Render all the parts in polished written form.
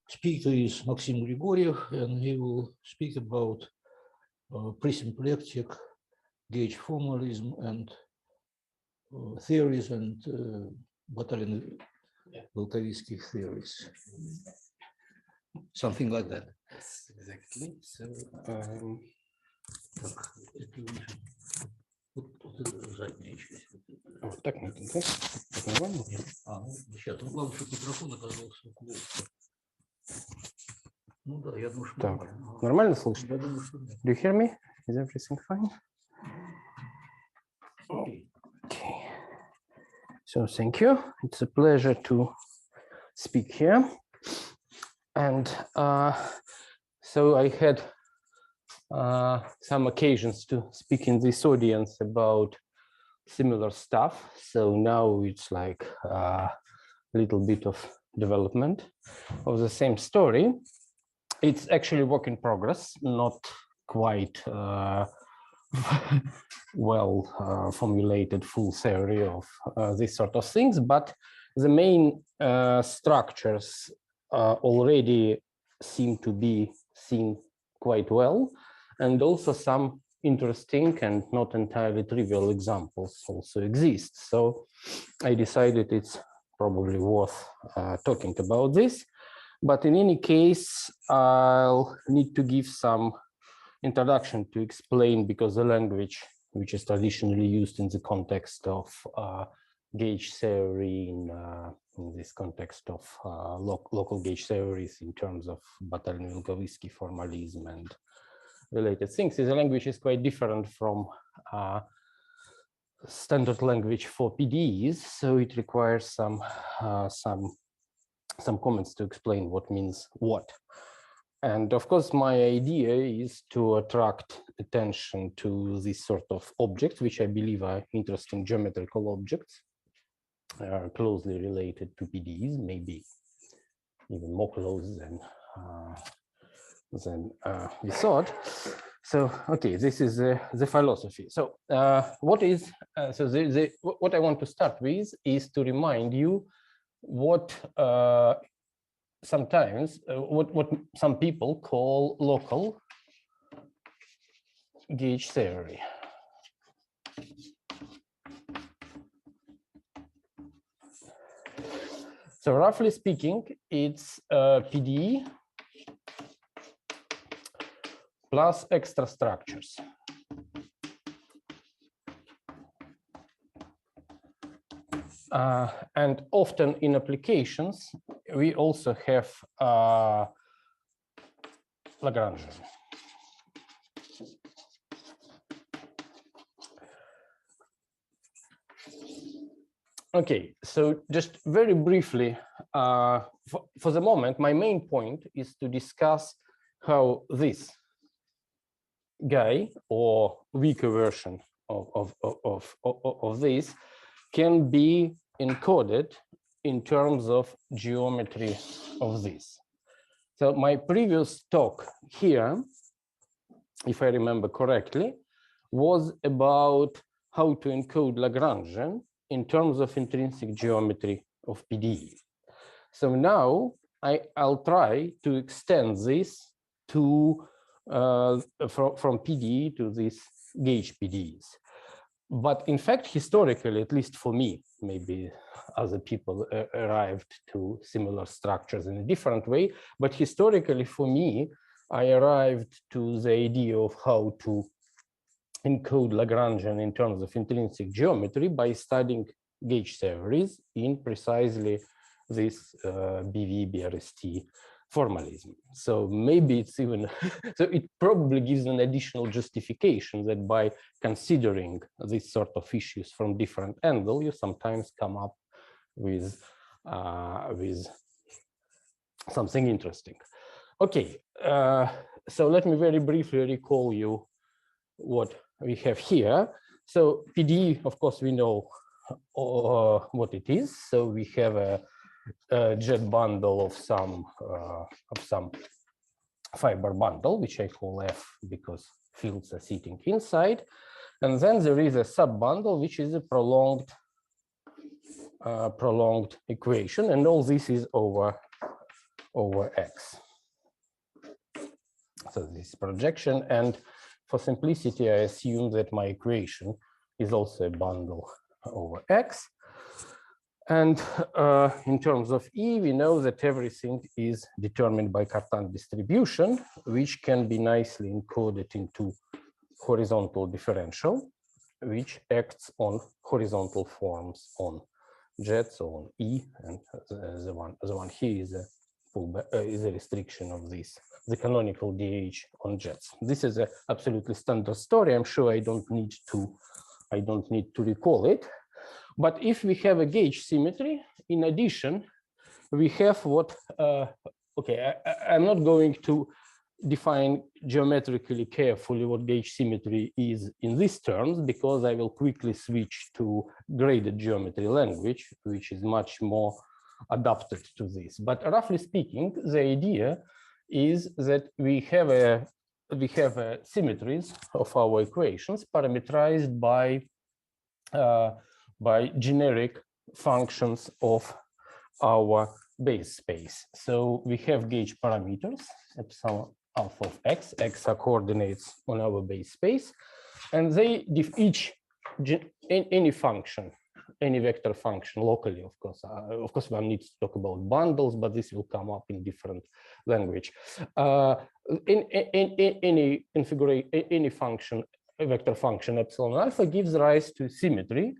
speaker is Maxim Grigoriev, and he will speak about presymplectic gauge formalism and theories and Batalin-Vilkovisky theories. Something like that. Yes, exactly. So, Вот так надо, да? Так нормально? Сейчас, главное, чтобы микрофон оказался плохо. Ну да, я думаю, что Так, нормально. нормально слышно? Я думаю, что нет. Do you hear me? Is everything fine? Okay. Okay. So thank you. It's a pleasure to speak here. And so I had some occasions to speak in this audience about similar stuff. So now it's like a little bit of development of the same story. It's actually work in progress, not quite well formulated full theory of these sort of things, but the main structures already seem to be seen quite well, and also some interesting and not entirely trivial examples also exist. So I decided it's probably worth talking about this. But in any case, I'll need to give some introduction to explain, because the language which is traditionally used in the context of gauge theory, in this context of local gauge theories in terms of Batalin-Vilkovisky formalism and related things, is a language is quite different from standard language for PDEs, so it requires some comments to explain what means what. And of course, my idea is to attract attention to this sort of objects, which I believe are interesting geometrical objects, closely related to PDEs, maybe even more close than we thought. So, okay, this is the philosophy. So, what I want to start with is to remind you what sometimes what some people call local gauge theory. So roughly speaking, it's PDE plus extra structures. And often in applications, we also have Lagrangian. Okay, so just very briefly, for the moment, my main point is to discuss how this guy, or weaker version of this, can be encoded in terms of geometry of this. So my previous talk here, if I remember correctly, was about how to encode Lagrangian in terms of intrinsic geometry of PDE. So now I'll try to extend this to from PDE to these gauge PDEs. But in fact, historically, at least for me, maybe other people arrived to similar structures in a different way, but historically for me, I arrived to the idea of how to encode Lagrangian in terms of intrinsic geometry by studying gauge theories in precisely this BV-BRST formalism. So maybe it's even, so it probably gives an additional justification that by considering these sort of issues from different angles, you sometimes come up with something interesting. Okay, so let me very briefly recall you what we have here. So PDE, of course, we know what it is. So we have a jet bundle of some fiber bundle, which I call F because fields are sitting inside, and then there is a sub bundle, which is a prolonged equation, and all this is over over X. So this is projection, and for simplicity, I assume that my equation is also a bundle over X. And in terms of E, we know that everything is determined by Cartan distribution, which can be nicely encoded into horizontal differential, which acts on horizontal forms on jets or on E, and the one here is a restriction of this, the canonical DH on jets. This is a absolutely standard story. I'm sure I don't need to recall it. But if we have a gauge symmetry, in addition, we have what, I'm not going to define geometrically carefully what gauge symmetry is in these terms, because I will quickly switch to graded geometry language, which is much more adapted to this. But roughly speaking, the idea is that we have symmetries of our equations parameterized by generic functions of our base space. So we have gauge parameters, epsilon alpha of x, x are coordinates on our base space, and they each any function, any vector function locally, of course one needs to talk about bundles, but this will come up in different language. Any function, a vector function epsilon alpha gives rise to symmetry,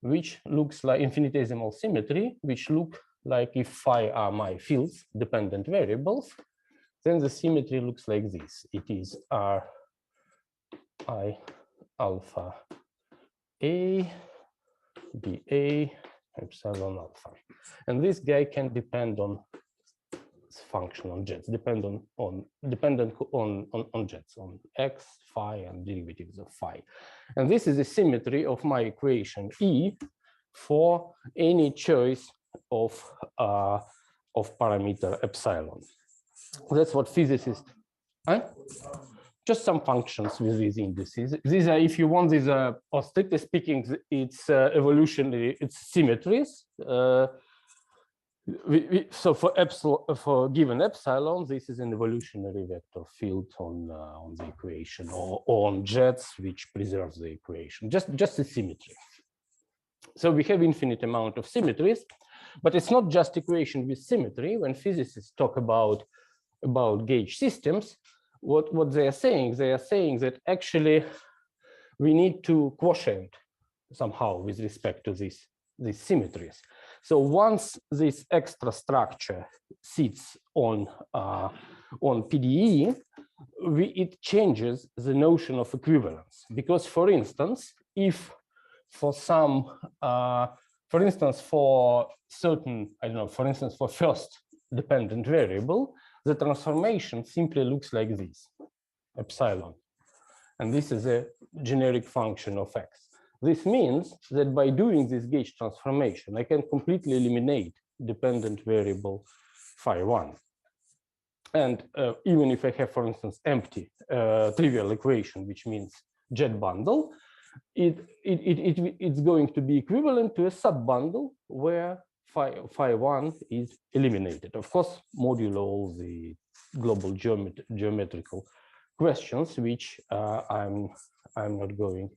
which looks like infinitesimal symmetry, which look like if phi are my fields, dependent variables, then the symmetry looks like this. It is R I alpha A B A epsilon alpha. And this guy can depend on function on jets, dependent on jets, on x, phi, and derivatives of phi. And this is a symmetry of my equation E for any choice of parameter epsilon. That's what physicists, just some functions with these indices. These are, if you want, these are, or strictly speaking, it's evolutionary, it's symmetries. So for given epsilon, this is an evolutionary vector field on the equation, or on jets, which preserves the equation. Just a symmetry. So we have infinite amount of symmetries, but it's not just equation with symmetry. When physicists talk about gauge systems, what they are saying that actually we need to quotient somehow with respect to these symmetries. So once this extra structure sits on PDE, it changes the notion of equivalence. Because, for instance, if for some, for instance, for certain, I don't know, for instance, for first dependent variable, the transformation simply looks like this, epsilon. And this is a generic function of x. This means that by doing this gauge transformation, I can completely eliminate dependent variable phi1. And even if I have, for instance, empty trivial equation, which means jet bundle, it's going to be equivalent to a subbundle where phi1 is eliminated. Of course, modulo all the global geometrical questions, which I'm not going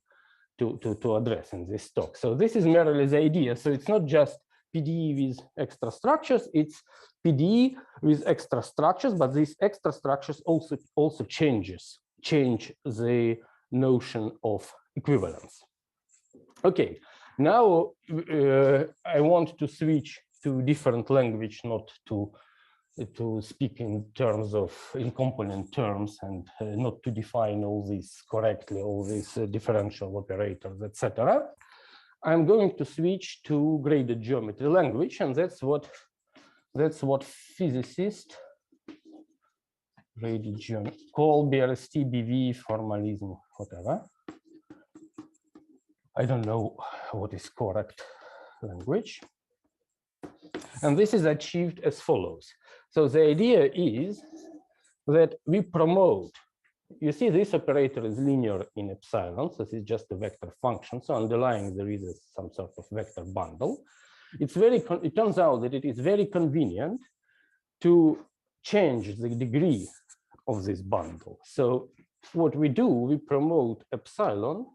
to address in this talk. So this is merely the idea. So it's not just PDE with extra structures, it's PDE with extra structures, but these extra structures also change the notion of equivalence. Okay, now I want to switch to different language, not to speak in terms of component terms, and not to define all this correctly, all these differential operators, etc. I'm going to switch to graded geometry language, and that's what physicists graded geometry call BRST, BV, formalism, whatever. I don't know what is correct language. And this is achieved as follows. So the idea is that we promote, you see this operator is linear in epsilon, so this is just a vector function. So underlying there is some sort of vector bundle. It turns out that it is very convenient to change the degree of this bundle. So what we do, we promote epsilon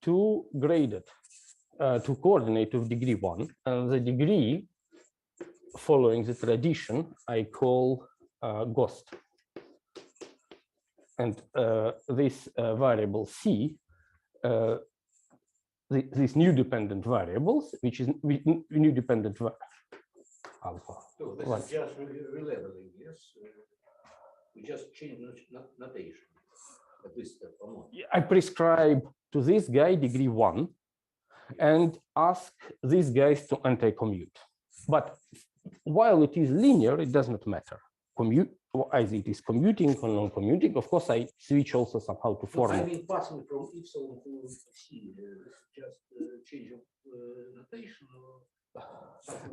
to graded, to coordinate of degree 1, and the degree following the tradition I call ghost. And this variable c, these new dependent variables, which is new dependent alpha. So this is just releveling, yes? We just change notation at this step. I prescribe to this guy degree 1 and ask these guys to anti-commute. But while it is linear, it does not matter. Commute, either it is commuting or non-commuting. Of course, I switch also somehow to formal. I mean, passing from epsilon to c, just change of notation.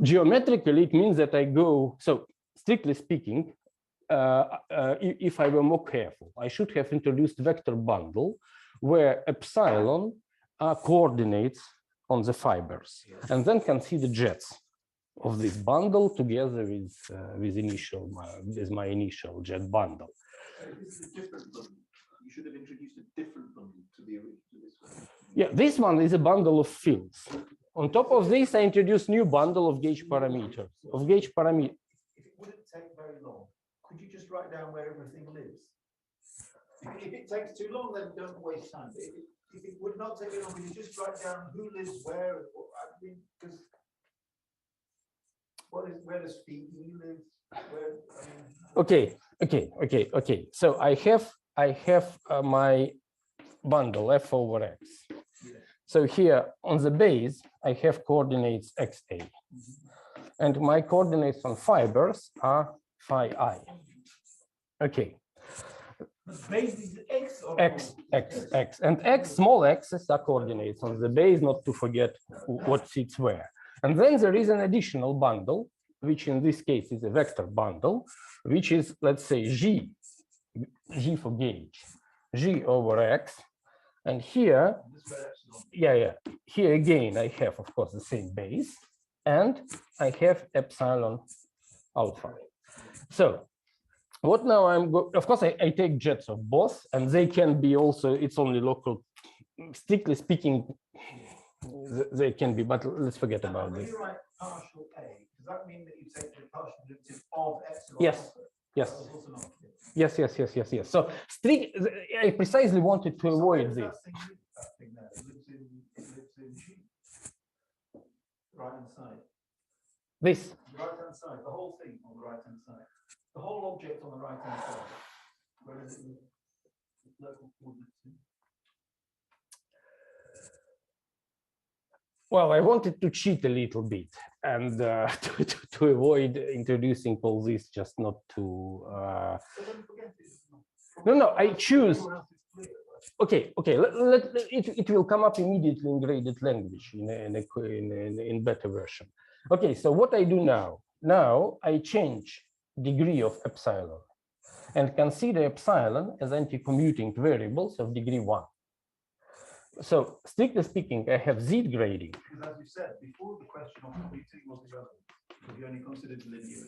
Geometrically, it means that I go, so strictly speaking, if I were more careful, I should have introduced vector bundle where epsilon are coordinates on the fibers, and then consider jets of this bundle together with my initial jet bundle. This is a different bundle. You should have introduced a different bundle to the original. Yeah, this one is a bundle of fields. On top of this, I introduce new bundle of gauge parameters. If it wouldn't take very long, could you just write down where everything lives? If it takes too long, then don't waste time. If it would not take very long, could you just write down who lives where? I mean, because where does PE live? Where? I mean, Okay. So I have my bundle f over x. Yeah. So here on the base, I have coordinates xa, and my coordinates on fibers are phi I. Okay. Base is x or x, and x, small x's are coordinates on the base, not to forget what sits where. And then there is an additional bundle, which in this case is a vector bundle, which is, let's say, g for gauge, g over x. And here, here again, I have, of course, the same base, and I have epsilon alpha. So what now of course, I take jets of both, and they can be also, it's only local, strictly speaking, they can be, but let's forget about this. When you write partial A, does that mean that you take the partial derivative of epsilon? Yes. Yes. So I precisely wanted to avoid this. It lives in G. Right hand side. This. Right hand side. The whole thing on the right hand side. The whole object on the right hand side. Where is it? Local coordinates. Well, I wanted to cheat a little bit and to avoid introducing all this, just not to. No, I choose. Okay. It will come up immediately in graded language in better version. Okay, so what I do now? Now I change degree of epsilon and consider epsilon as anti-commuting variables of degree 1. So strictly speaking, I have z grading. Because as you said before, the question of commuting was irrelevant because you only considered linear.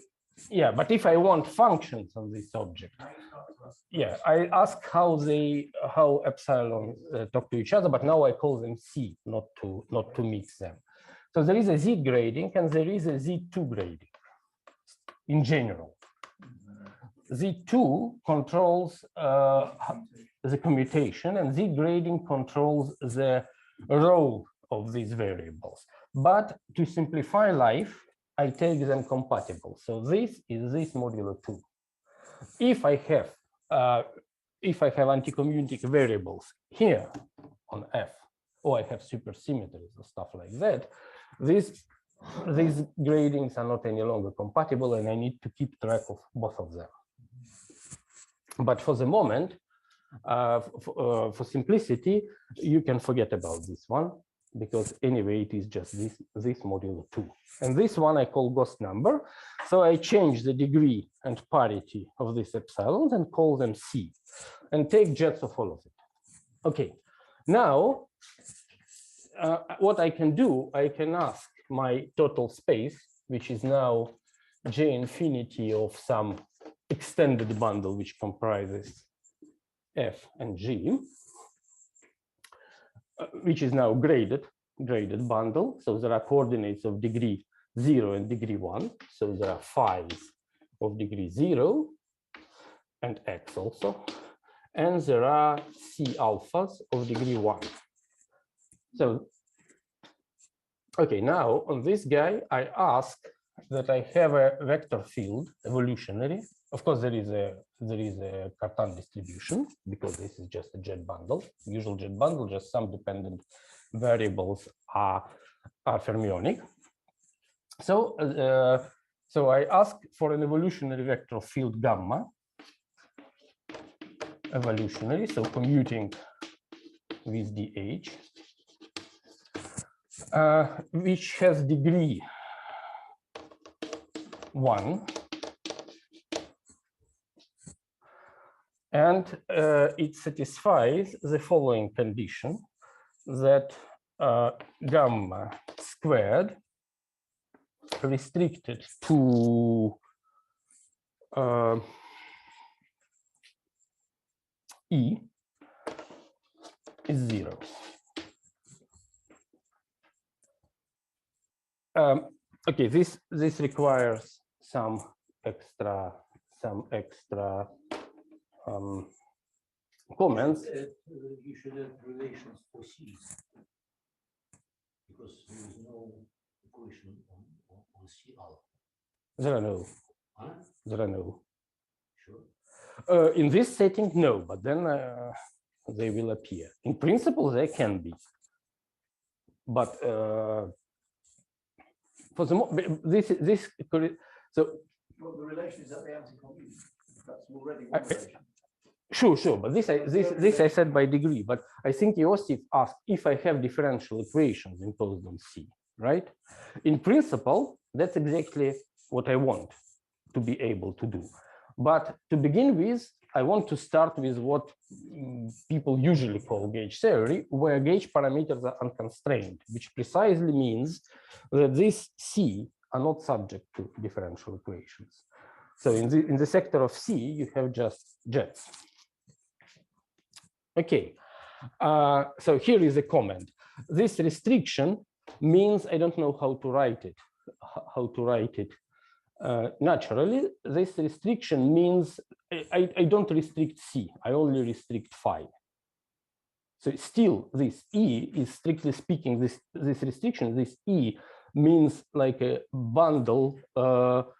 Yeah, but if I want functions on this object, yeah, I ask how epsilon talk to each other, but now I call them c, not to mix them. So there is a z grading and there is a z2 grading in general. Z2 controls the commutation, and Z grading controls the role of these variables. But to simplify life, I take them compatible. So this is this modulo 2. If I have anti-commuting variables here on F, or I have supersymmetries or stuff like that, these gradings are not any longer compatible, and I need to keep track of both of them. But for the moment, for simplicity, you can forget about this one, because anyway, it is just this modulo 2. And this one I call ghost number. So I change the degree and parity of these epsilons and call them C, and take jets of all of it. Okay, now what I can do, I can ask my total space, which is now J infinity of some extended bundle which comprises F and G, which is now graded bundle. So there are coordinates of degree 0 and degree 1. So there are phi's of degree 0 and X also. And there are C alphas of degree 1. So, okay, now on this guy, I ask that I have a vector field evolutionary. Of course, there is a Cartan distribution because this is just a jet bundle. Usual jet bundle, just some dependent variables are fermionic. So, so I ask for an evolutionary vector field gamma, evolutionary, so commuting with DH, which has degree 1, and it satisfies the following condition, that gamma squared restricted to E is 0. Okay, this requires some extra comments. You should have relations for C's because there is no equation on C alpha. There are no. Huh? There are no. Sure. In this setting, no, but then they will appear. In principle, they can be. But for the this so. Well, the relation is that the anti-commute. That's already one relation. Sure, but this I said by degree. But I think Iosif asked if I have differential equations imposed on C, right? In principle, that's exactly what I want to be able to do. But to begin with, I want to start with what people usually call gauge theory, where gauge parameters are unconstrained, which precisely means that these C are not subject to differential equations. So in the sector of C, you have just jets. Okay, so here is a comment. This restriction means I don't know how to write it. Naturally, this restriction means I don't restrict C, I only restrict phi. So still this E is strictly speaking, this restriction, this E means like a bundle, well,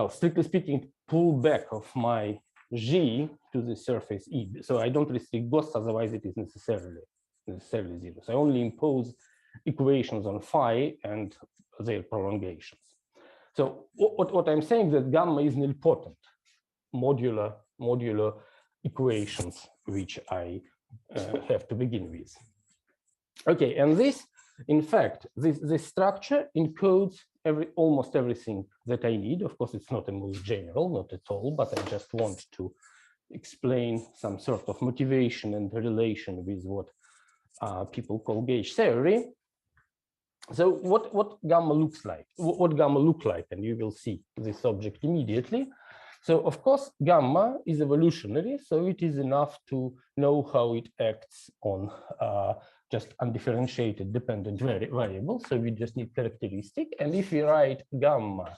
strictly speaking, pullback of my G to the surface E. So I don't restrict Gauss, otherwise it is necessarily 0. So I only impose equations on phi and their prolongations. So what I'm saying that gamma is nilpotent modular equations which I have to begin with. Okay, and this, in fact, this structure encodes almost everything that I need. Of course, it's not a most general, not at all, but I just want to explain some sort of motivation and relation with what people call gauge theory. So what gamma looks like, what gamma look like, and you will see this object immediately. So of course, gamma is evolutionary, so it is enough to know how it acts on just undifferentiated dependent variables. So we just need characteristic. And if we write gamma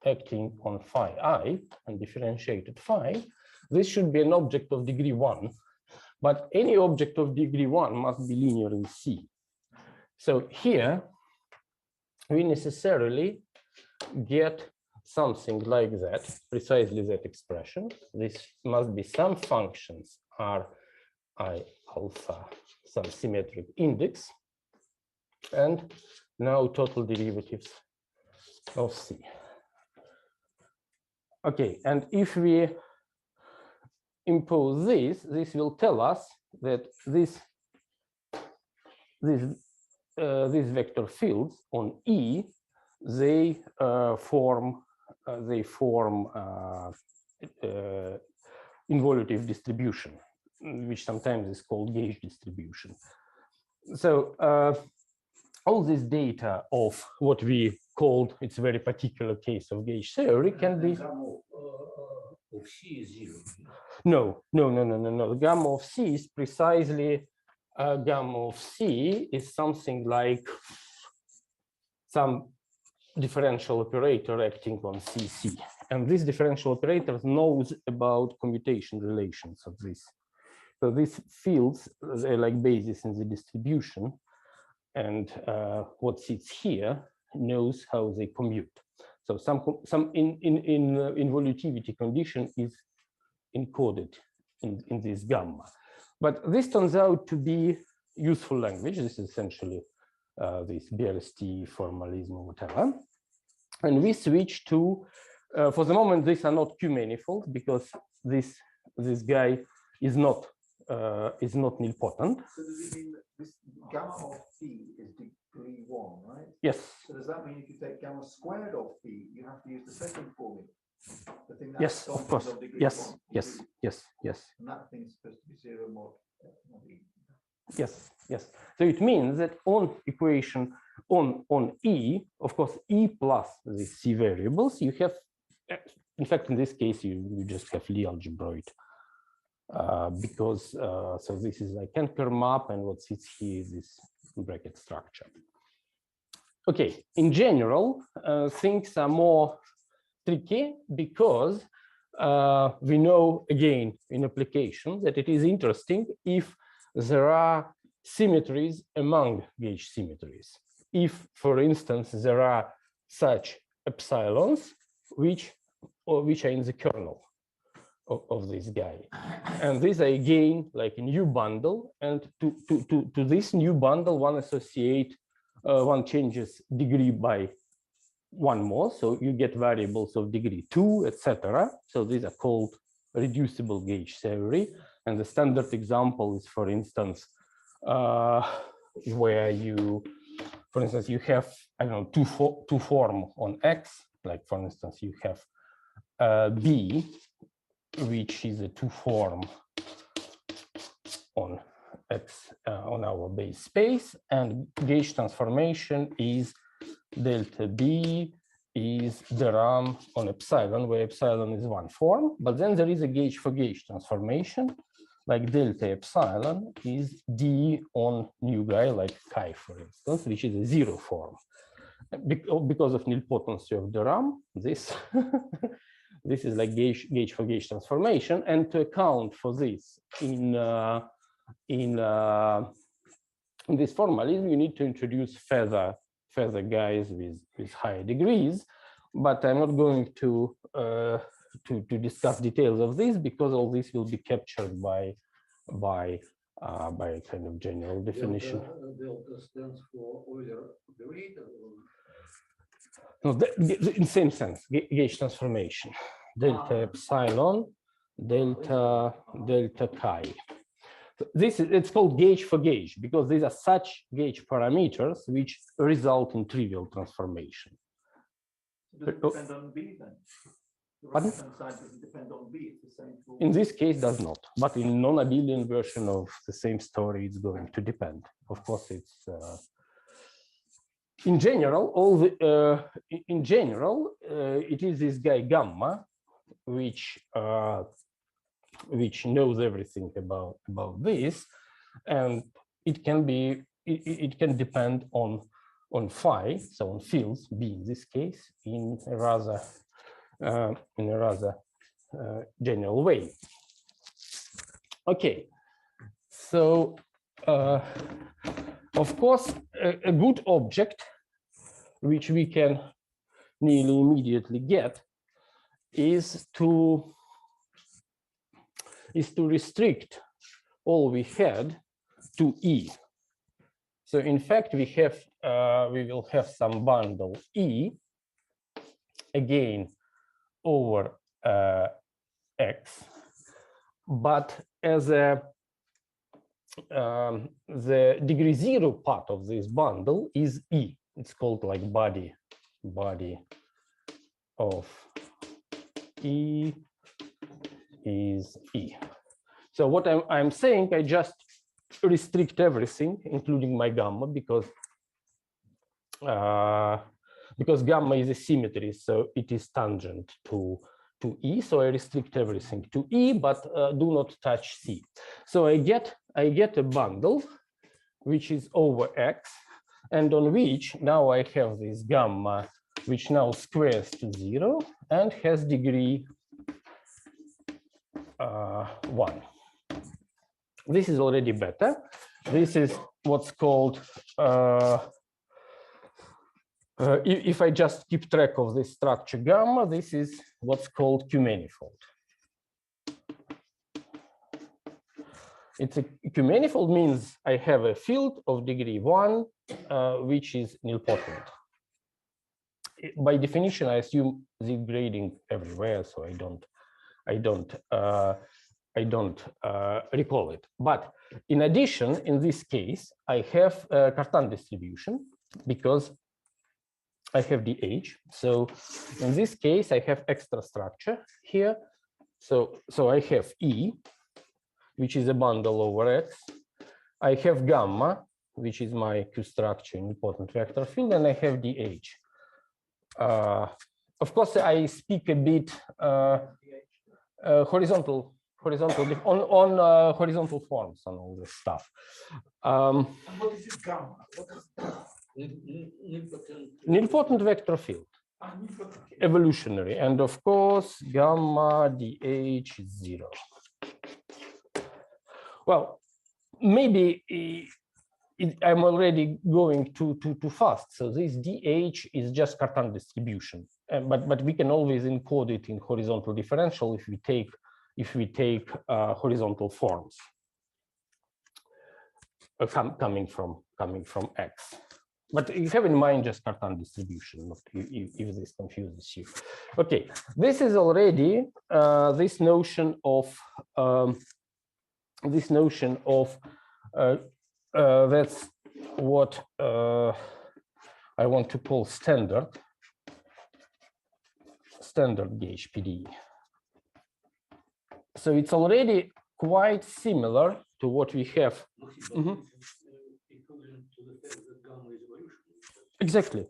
acting on phi I, undifferentiated phi, this should be an object of degree 1. But any object of degree 1 must be linear in C. So here, we necessarily get something like that, precisely that expression. This must be some functions R I alpha, some symmetric index, and now total derivatives of C. Okay, and if we impose this will tell us that these vector fields on E, they form involutive distribution, which sometimes is called gauge distribution. So all this data of what we called, it's a very particular case of gauge theory, can be. Gamma of C is 0. No. The gamma of C is precisely gamma of C is something like some differential operator acting on CC. And this differential operator knows about commutation relations of this. So these fields, they're like basis in the distribution. And what sits here knows how they commute. So some involutivity condition is encoded in this gamma. But this turns out to be useful language. This is essentially this BRST formalism or whatever. And we switch to, for the moment, these are not Q-manifold because this guy is not nilpotent. So does it mean that this gamma of phi is degree 1, right? Yes. So does that mean if you take gamma squared of phi, you have to use the second formula? The thing that Yes, of course. Yes. And that thing's supposed to be 0 mod E. Yes. So it means that on equation on E, of course, E plus the C variables, you have, in fact, in this case, you just have Lie algebroid. Because so this is like anchor map, and what sits here is this bracket structure. Okay, in general, things are more tricky because we know again in application that it is interesting if there are symmetries among gauge symmetries. If, for instance, there are such epsilons which are in the kernel of this guy, and these are again like a new bundle, and to this new bundle one changes degree by one more, so you get variables of degree 2, etc. So these are called reducible gauge theory, and the standard example is, for instance, where you, for instance, you have, I don't know, two form on X, like for instance you have B, which is a two form on X on our base space, and gauge transformation is delta B is the RAM on epsilon, where epsilon is one form, but then there is a gauge for gauge transformation, like delta epsilon is D on new guy, like chi, for instance, which is a 0 form. Because of nilpotency of the RAM, this this is like gauge for gauge transformation, and to account for this in this formalism, you need to introduce feather guys with higher degrees, but I'm not going to discuss details of this because all this will be captured by a kind of general definition. Delta stands for Euler operator. No, in the same sense, gauge transformation, delta epsilon, delta chi. This is, it's called gauge for gauge because these are such gauge parameters which result in trivial transformation. Does it depend on B then? The Pardon? right-hand side doesn't depend on B, it's the same for... In this case, does not. But in non-abelian version of the same story, it's going to depend. Of course, it's in general, it is this guy gamma, which knows everything about this, and it can be it can depend on phi, so on fields B in this case, in a rather general way. Okay, so of course a good object which we can nearly immediately get is to restrict all we had to E. So in fact, we will have some bundle E again over X, but as the degree 0 part of this bundle is E. It's called like body of E is E. So what I'm saying, I just restrict everything, including my gamma, because because gamma is a symmetry, so it is tangent to E. So I restrict everything to E, but do not touch C. So I get a bundle which is over X, and on which now I have this gamma, which now squares to 0 and has degree 1. This is already better. This is what's called, if I just keep track of this structure gamma, this is what's called Q-manifold. It's a Q-manifold means I have a field of degree 1, which is nilpotent. By definition, I assume Z grading everywhere, so I don't recall it. But in addition, in this case, I have a Cartan distribution because I have DH. So in this case, I have extra structure here. So I have E, which is a bundle over X. I have gamma, which is my Q structure in important vector field, and I have DH. Of course, I speak a bit horizontal on horizontal forms on all this stuff. And what is it, gamma? Nilpotent vector field, evolutionary, and of course, gamma DH is 0. Well, maybe I'm already going too fast. So this DH is just Cartan distribution, but we can always encode it in horizontal differential if we take horizontal forms coming from X. But you have in mind just Cartan distribution, not if this confuses you. Okay, this is already this notion of that's what I want to call standard gauge PDE. So it's already quite similar to what we have. Exactly.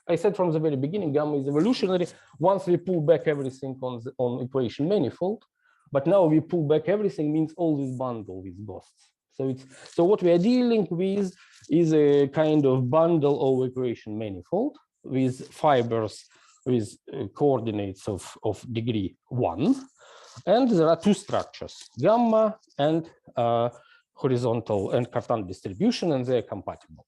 I said from the very beginning, gamma is evolutionary. Once we pull back everything on equation manifold, but now we pull back everything means all this bundle with ghosts. So what we are dealing with is a kind of bundle over equation manifold with fibers with coordinates of degree 1, and there are two structures, gamma and horizontal and Cartan distribution, and they are compatible.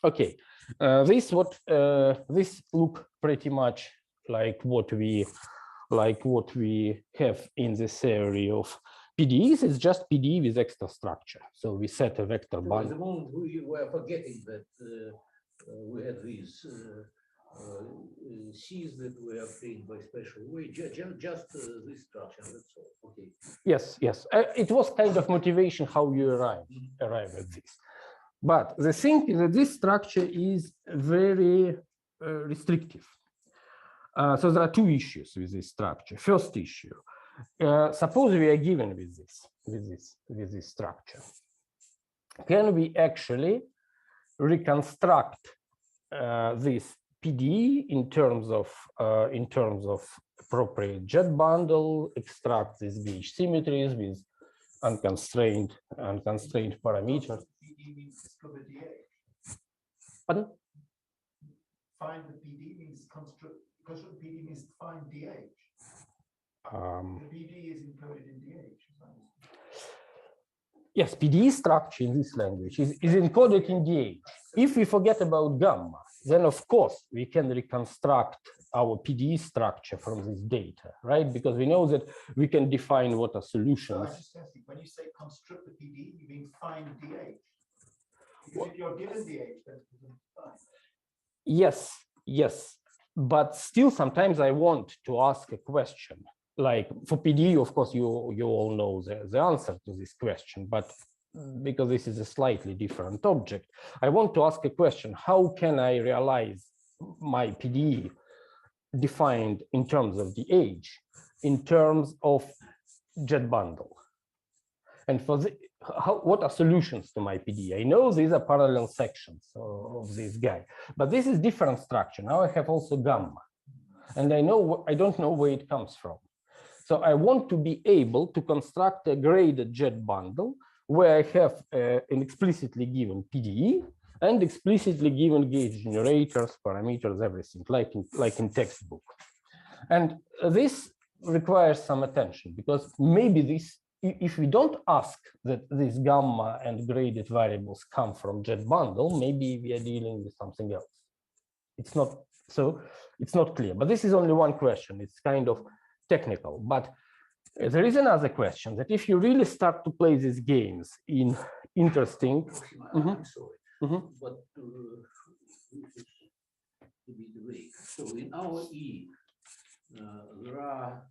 Okay, this look pretty much like what we have in the theory of PDEs. It's just PDE with extra structure. So we set a vector bundle. At the moment, we were forgetting that we had these C's that were obtained by special way. Just this structure. That's all. Okay. Yes. It was kind of motivation how you arrive at this. But the thing is that this structure is very restrictive. So there are two issues with this structure. First issue, suppose we are given with this structure. Can we actually reconstruct this PDE in terms of appropriate jet bundle, extract these gauge symmetries with unconstrained parameters? PD means discover DH. Pardon? Find the PD means construct PD means find DH. The PD is encoded in DH. Yes, PDE structure in this language is encoded in DH. If we forget about gamma, then of course we can reconstruct our PDE structure from this data, right? Because we know that we can define what are solutions. So when you say construct the PD, you mean find DH. Because if you're given DH, then it's fine. Yes. But still, sometimes I want to ask a question. Like for PDE, of course, you all know the answer to this question, but because this is a slightly different object, I want to ask a question. How can I realize my PDE defined in terms of the age, in terms of jet bundle? And what are solutions to my PDE? I know these are parallel sections of this guy, but this is different structure. Now I have also gamma, and I don't know where it comes from. So I want to be able to construct a graded jet bundle where I have an explicitly given PDE and explicitly given gauge generators, parameters, everything, like in textbook. And this requires some attention, because maybe this, if we don't ask that these gamma and graded variables come from jet bundle, maybe we are dealing with something else. It's not so, it's not clear, but this is only one question. It's kind of technical, but there is another question that if you really start to play these games in interesting. I'm sorry, but to be the way. So in our E, there are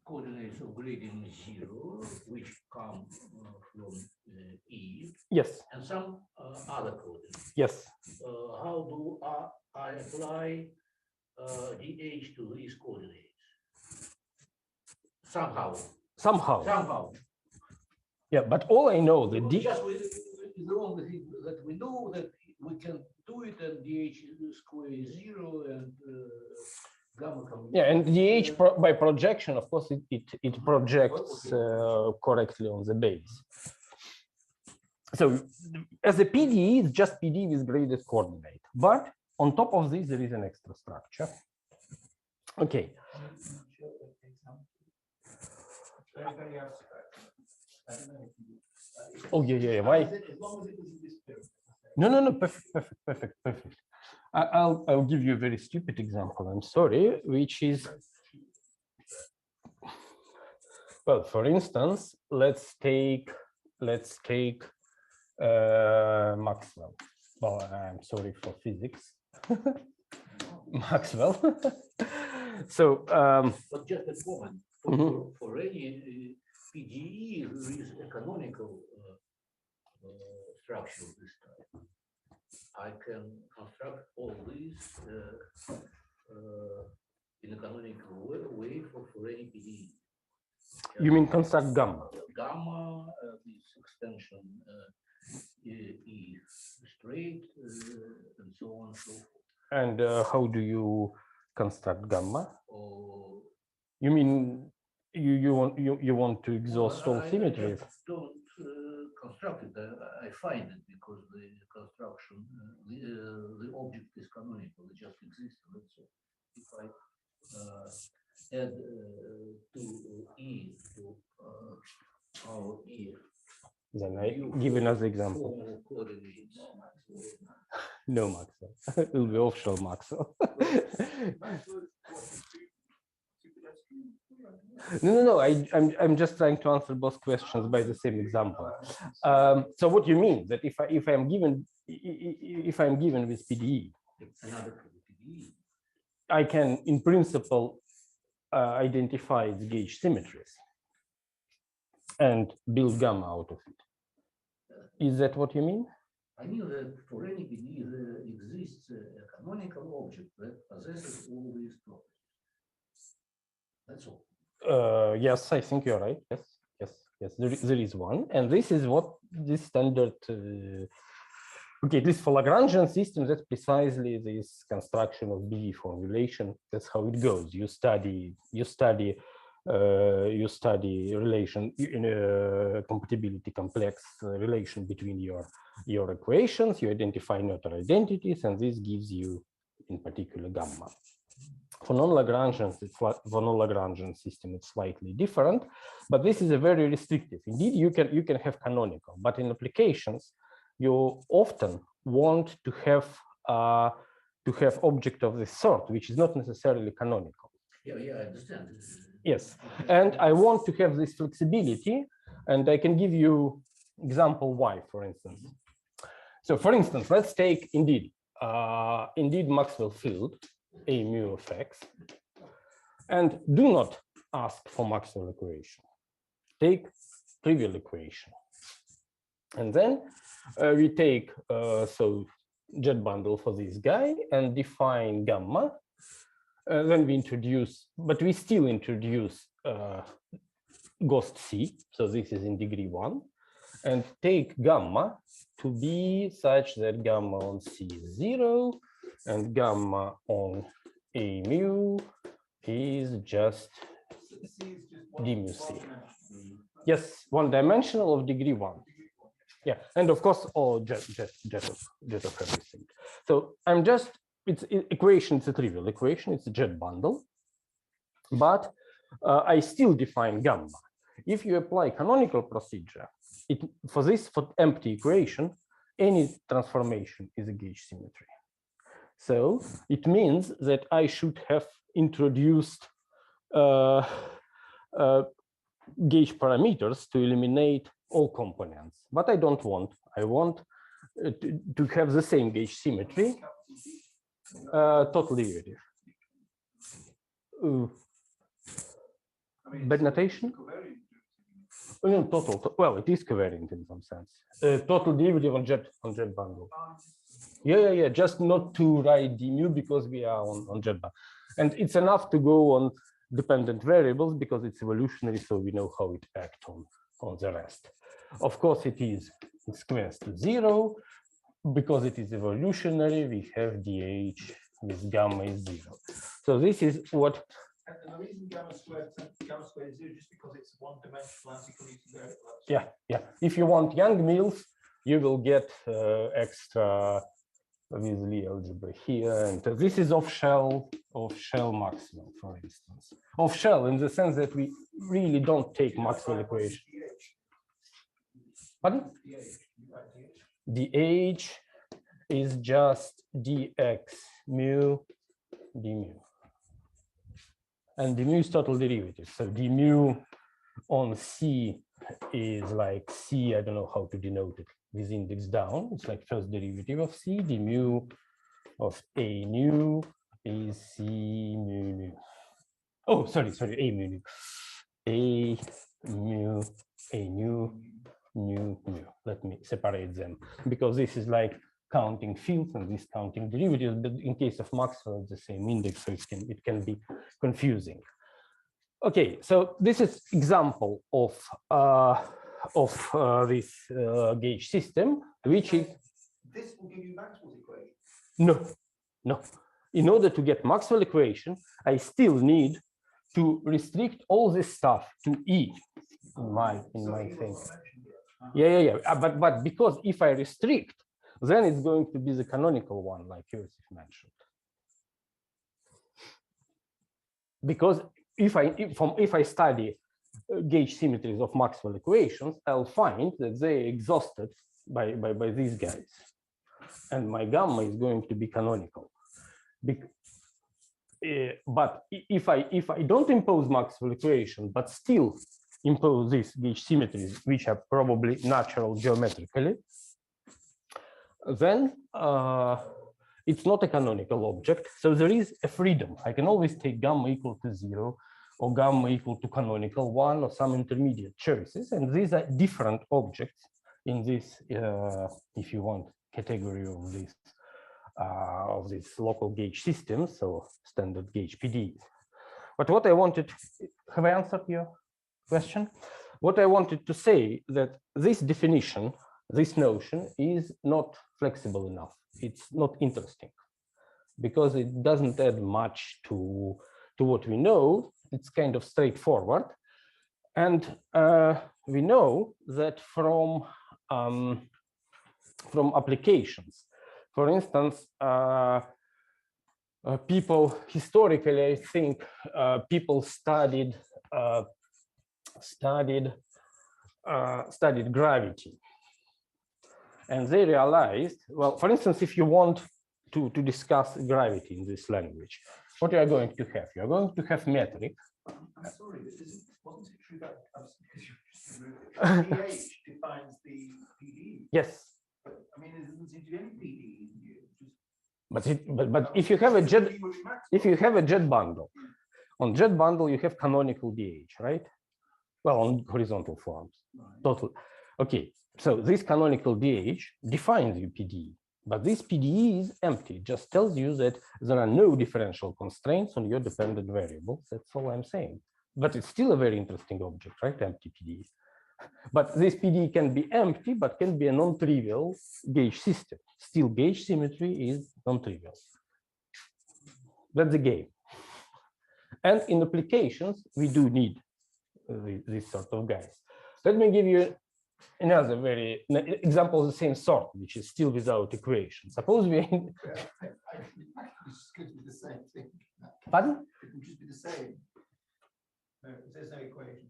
coordinates of gradient 0, which come from E. Yes. And some other coordinates. Yes. How do I apply DH to these coordinates? Somehow. Somehow. Yeah, but all I know the D. Just the only thing that we know that we can do it, and DH square is 0 and gamma comes. Yeah, and DH by projection, of course, it projects correctly on the base. So as a PDE, it's just PDE with graded coordinate. But on top of this, there is an extra structure. Okay. Very abstract. I don't know if you, Oh, yeah. Why? as long as it doesn't disappear. No. Perfect. I'll give you a very stupid example. I'm sorry, which is, well, for instance, let's take Maxwell. Well, I'm sorry for physics. Maxwell. So, but just a comment. For any PDE, there is a canonical structure of this type. I can construct all these in a canonical way for any PDE. You mean construct gamma? Gamma, this extension E straight, and so on and so forth. And how do you construct gamma? Or you mean you want to exhaust all symmetries? I don't construct it. I find it because the construction, the object is canonical. It just exists. So if I add to E to our E, then I give another example. No, Maxwell. It will be offshore Maxwell. No. I'm just trying to answer both questions by the same example. So what you mean that if I'm given with PDE, I can in principle identify its gauge symmetries and build gamma out of it. Is that what you mean? I mean that for any PDE there exists a canonical object that possesses all these properties. That's all. Yes, I think you're right. Yes. There is one, and this is what this standard. Okay, this for Lagrangian system, that's precisely this construction of BE formulation. That's how it goes. You study relation in a compatibility complex relation between your equations. You identify neutral identities, and this gives you, in particular, gamma. For non-Lagrangian system, it's slightly different, but this is a very restrictive. Indeed, you can have canonical, but in applications, you often want to have object of this sort, which is not necessarily canonical. Yeah, I understand. Yes, and I want to have this flexibility, and I can give you example why, for instance. So, for instance, let's take indeed Maxwell field A mu of x, and do not ask for Maxwell equation. Take trivial equation, and then we take so jet bundle for this guy and define gamma, then we introduce, but we still introduce ghost C. So this is in degree 1, and take gamma to be such that gamma on C is 0 and gamma on A mu is just d mu C. Yes, one-dimensional of degree 1. Yeah, and of course, all jet of everything. So I'm just, it's equation, it's a trivial equation, it's a jet bundle, but I still define gamma. If you apply canonical procedure, for empty equation, any transformation is a gauge symmetry. So it means that I should have introduced gauge parameters to eliminate all components, but I don't want. I want to have the same gauge symmetry, total derivative. Bad notation? No, total. Well, it is covariant in some sense. Total derivative on jet bundle. Yeah. Just not to write d mu because we are on jet bundle, and it's enough to go on dependent variables because it's evolutionary, so we know how it acts on the rest. Of course, it squares to 0 because it is evolutionary. We have dh with gamma is 0. So this is what. And the reason gamma squared is 0 just because it's one-dimensional anti-Coulomb variable. Yeah. If you want Young-Mills, you will get extra with Lie algebra here, and this is off-shell Maxwell, for instance. Off-shell in the sense that we really don't take Maxwell equation. Pardon? dh is just dx mu d mu. And d mu is total derivative. So d mu on C is like C, I don't know how to denote it, with index down. It's like first derivative of C. D mu of A nu is C mu nu. Oh, sorry, A mu nu. A mu, A nu, nu. Let me separate them because this is like counting fields and this counting derivatives, but in case of Maxwell, it's the same index, so it can be confusing. Okay, so this is example of this gauge system, which is. This will give you Maxwell's equation. No. In order to get Maxwell equation, I still need to restrict all this stuff to E in my thing. Yeah. But because if I restrict, then it's going to be the canonical one, like Joseph mentioned. Because if I study gauge symmetries of Maxwell equations, I'll find that they're exhausted by these guys, and my gamma is going to be canonical. But if I don't impose Maxwell equation, but still impose these gauge symmetries, which are probably natural geometrically, then it's not a canonical object. So there is a freedom. I can always take gamma equal to 0 or gamma equal to canonical 1 or some intermediate choices. And these are different objects in this, if you want, category of this local gauge system, so standard gauge PDEs. But what I wanted, have I answered your question? What I wanted to say that this definition, this notion is not flexible enough. It's not interesting because it doesn't add much to what we know. It's kind of straightforward. And we know that from applications, for instance, people historically, I think, people studied gravity, and they realized, well, for instance, if you want to discuss gravity in this language, what you are going to have? You are going to have metric. I'm sorry, wasn't it true that PH defines the PDE? Yes. But I mean, there doesn't seem to be any PDE in here. But if you have a jet bundle, on jet bundle you have canonical DH, right? Well, on horizontal forms, total. Okay, so this canonical DH defines your PDE. But this PDE is empty. It just tells you that there are no differential constraints on your dependent variables. That's all I'm saying. But it's still a very interesting object, right? Empty PDE. But this PDE can be empty, but can be a non-trivial gauge system. Still, gauge symmetry is non-trivial. That's the game. And in applications, we do need this sort of guys. Let me give you another very example of the same sort, which is still without equation. Suppose we. It could be the same thing. Pardon? It would just be the same. No, there's no equations.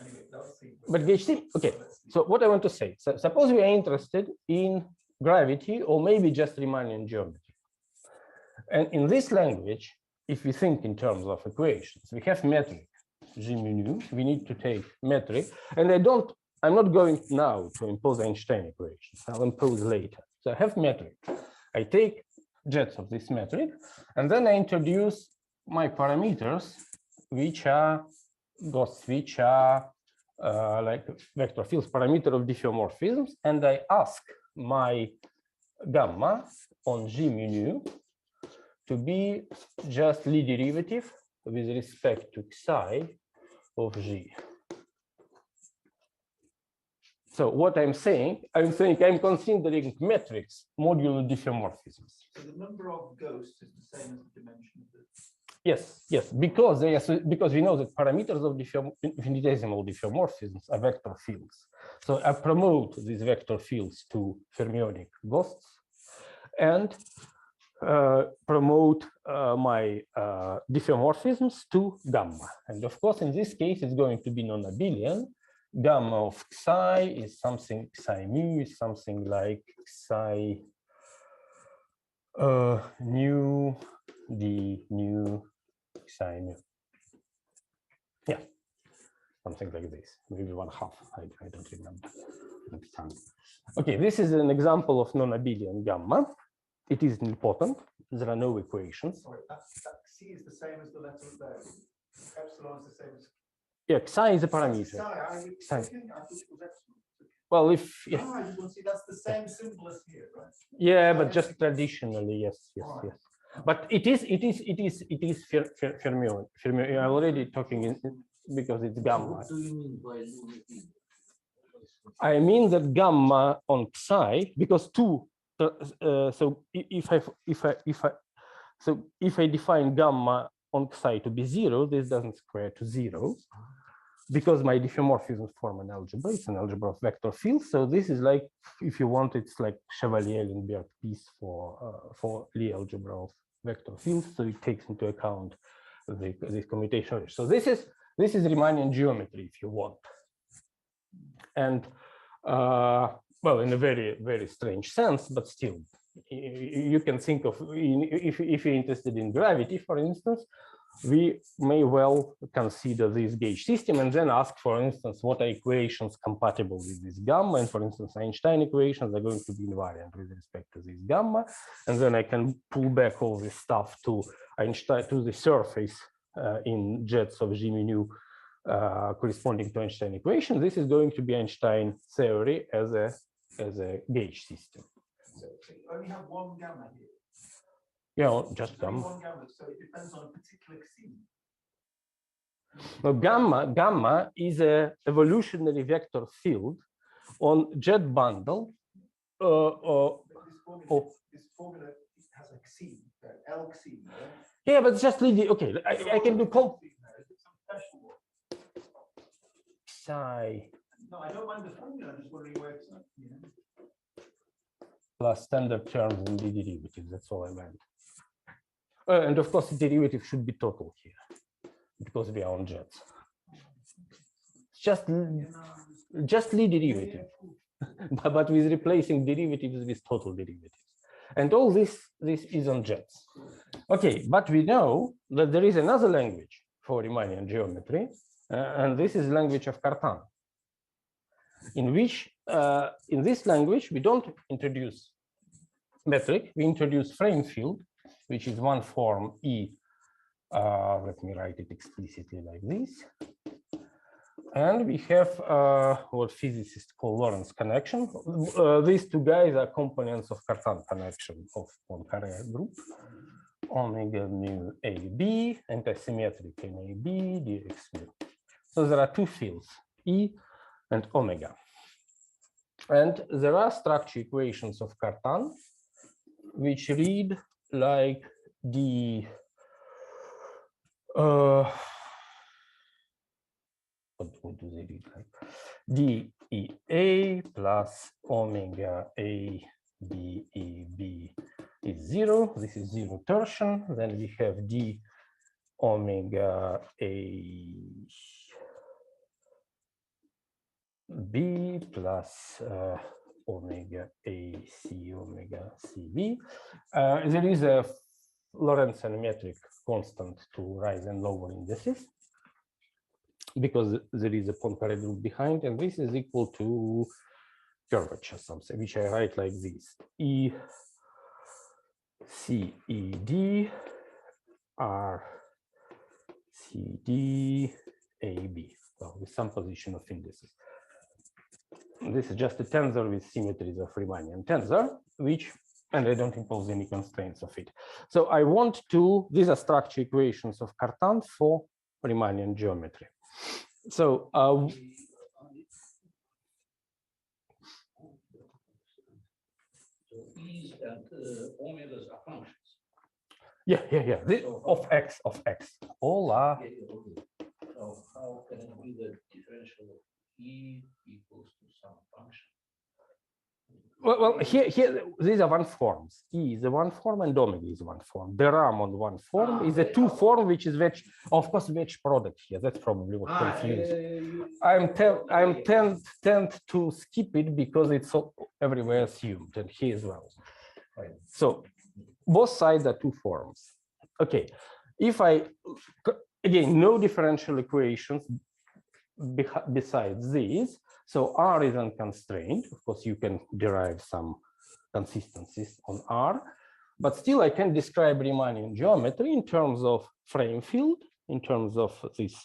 Anyway, let's see. But gauge sim. Okay. So what I want to say. So suppose we are interested in gravity or maybe just Riemannian geometry. And in this language, if we think in terms of equations, we have metric G mu nu. We need to take metric, and I'm not going now to impose Einstein equations. I'll impose later. So I have metric. I take jets of this metric, and then I introduce my parameters, which are ghosts, which are like vector fields, parameter of diffeomorphisms, and I ask my gamma on G mu nu to be just Lie derivative with respect to psi of G. So what I'm saying I'm considering metrics modulo diffeomorphisms. So the number of ghosts is the same as the dimension of the. Yes, because we know that parameters of infinitesimal diffeomorphisms are vector fields. So I promote these vector fields to fermionic ghosts and promote my diffeomorphisms to gamma. And of course, in this case, it's going to be non-abelian. Gamma of psi is something, psi mu is something like psi nu d nu psi nu. Yeah, something like this, maybe 1/2. I don't remember. Okay, this is an example of non-abelian gamma. It is important. There are no equations. Sorry, that C is the same as the letter there. Epsilon is the same as. Yeah, psi is a parameter. Psi, I thought it was epsilon. Well, if yeah. I just want to see that's the same symbol as here, right? Yeah, but just traditionally, yes. But it is fermion. I'm already talking in because it's gamma. What do you mean by non-abelian? I mean that gamma on psi, because so if I define gamma on psi to be 0, this doesn't square to 0, because my diffeomorphisms form an algebra. It's an algebra of vector fields. So this is like, if you want, it's like Chevalier-Ellenberg piece for Lie algebra of vector fields. So it takes into account this commutation. So this is Riemannian geometry, if you want. And well, in a very, very strange sense, but still, you can think of, if you're interested in gravity, for instance, we may well consider this gauge system and then ask, for instance, what are equations compatible with this gamma? And for instance, Einstein equations are going to be invariant with respect to this gamma. And then I can pull back all this stuff to Einstein, to the surface in jets of G mu nu corresponding to Einstein equation. This is going to be Einstein theory as a gauge system. So you only have one gamma here. Yeah, just gamma. One gamma, so it depends on a particular C. Now, gamma is a evolutionary vector field on jet bundle. This formula has a C, L C. Yeah, but just leave the, okay. I can do psi. No, I don't mind the formula. I'm just wondering where it's at. Plus standard terms in the derivative. That's all I meant. And of course, the derivative should be total here because we are on jets. Just Lie derivative, but with replacing derivatives with total derivatives. And all this is on jets. Okay, but we know that there is another language for Riemannian geometry, and this is language of Cartan, in which, in this language, we don't introduce metric, we introduce frame field, which is one form E. Let me write it explicitly like this. And we have what physicists call Lorentz connection. These two guys are components of Cartan connection of Poincare group. Omega mu AB, antisymmetric in AB, dx mu. So there are two fields, E and omega. And there are structure equations of Cartan which read like the what do they read like? DEA plus omega A DEB is 0. This is 0 torsion. Then we have D omega A B plus omega A C omega CB. There is a Lorentz metric constant to rise and lower indices because there is a Poincare group behind, and this is equal to curvature something, which I write like this: E C E D R C D A B, well, with some position of indices. This is just a tensor with symmetries of Riemannian tensor, which, and I don't impose any constraints of it. So I want to, these are structure equations of Cartan for Riemannian geometry. So E's and omegas are functions. yeah. This, of x. All are. So how can it be the differential of E equals to some function? Well, here these are one forms. E is a one form and omega is one form. The ram on one form is a two form, which is wedge, of course, wedge product here. That's probably what confused. I'm tend to skip it because it's so everywhere assumed, and here as well. Right. So both sides are two forms. Okay, if I again no differential equations besides these. So R is unconstrained. Of course, you can derive some consistencies on R, but still I can describe Riemannian geometry in terms of frame field, in terms of this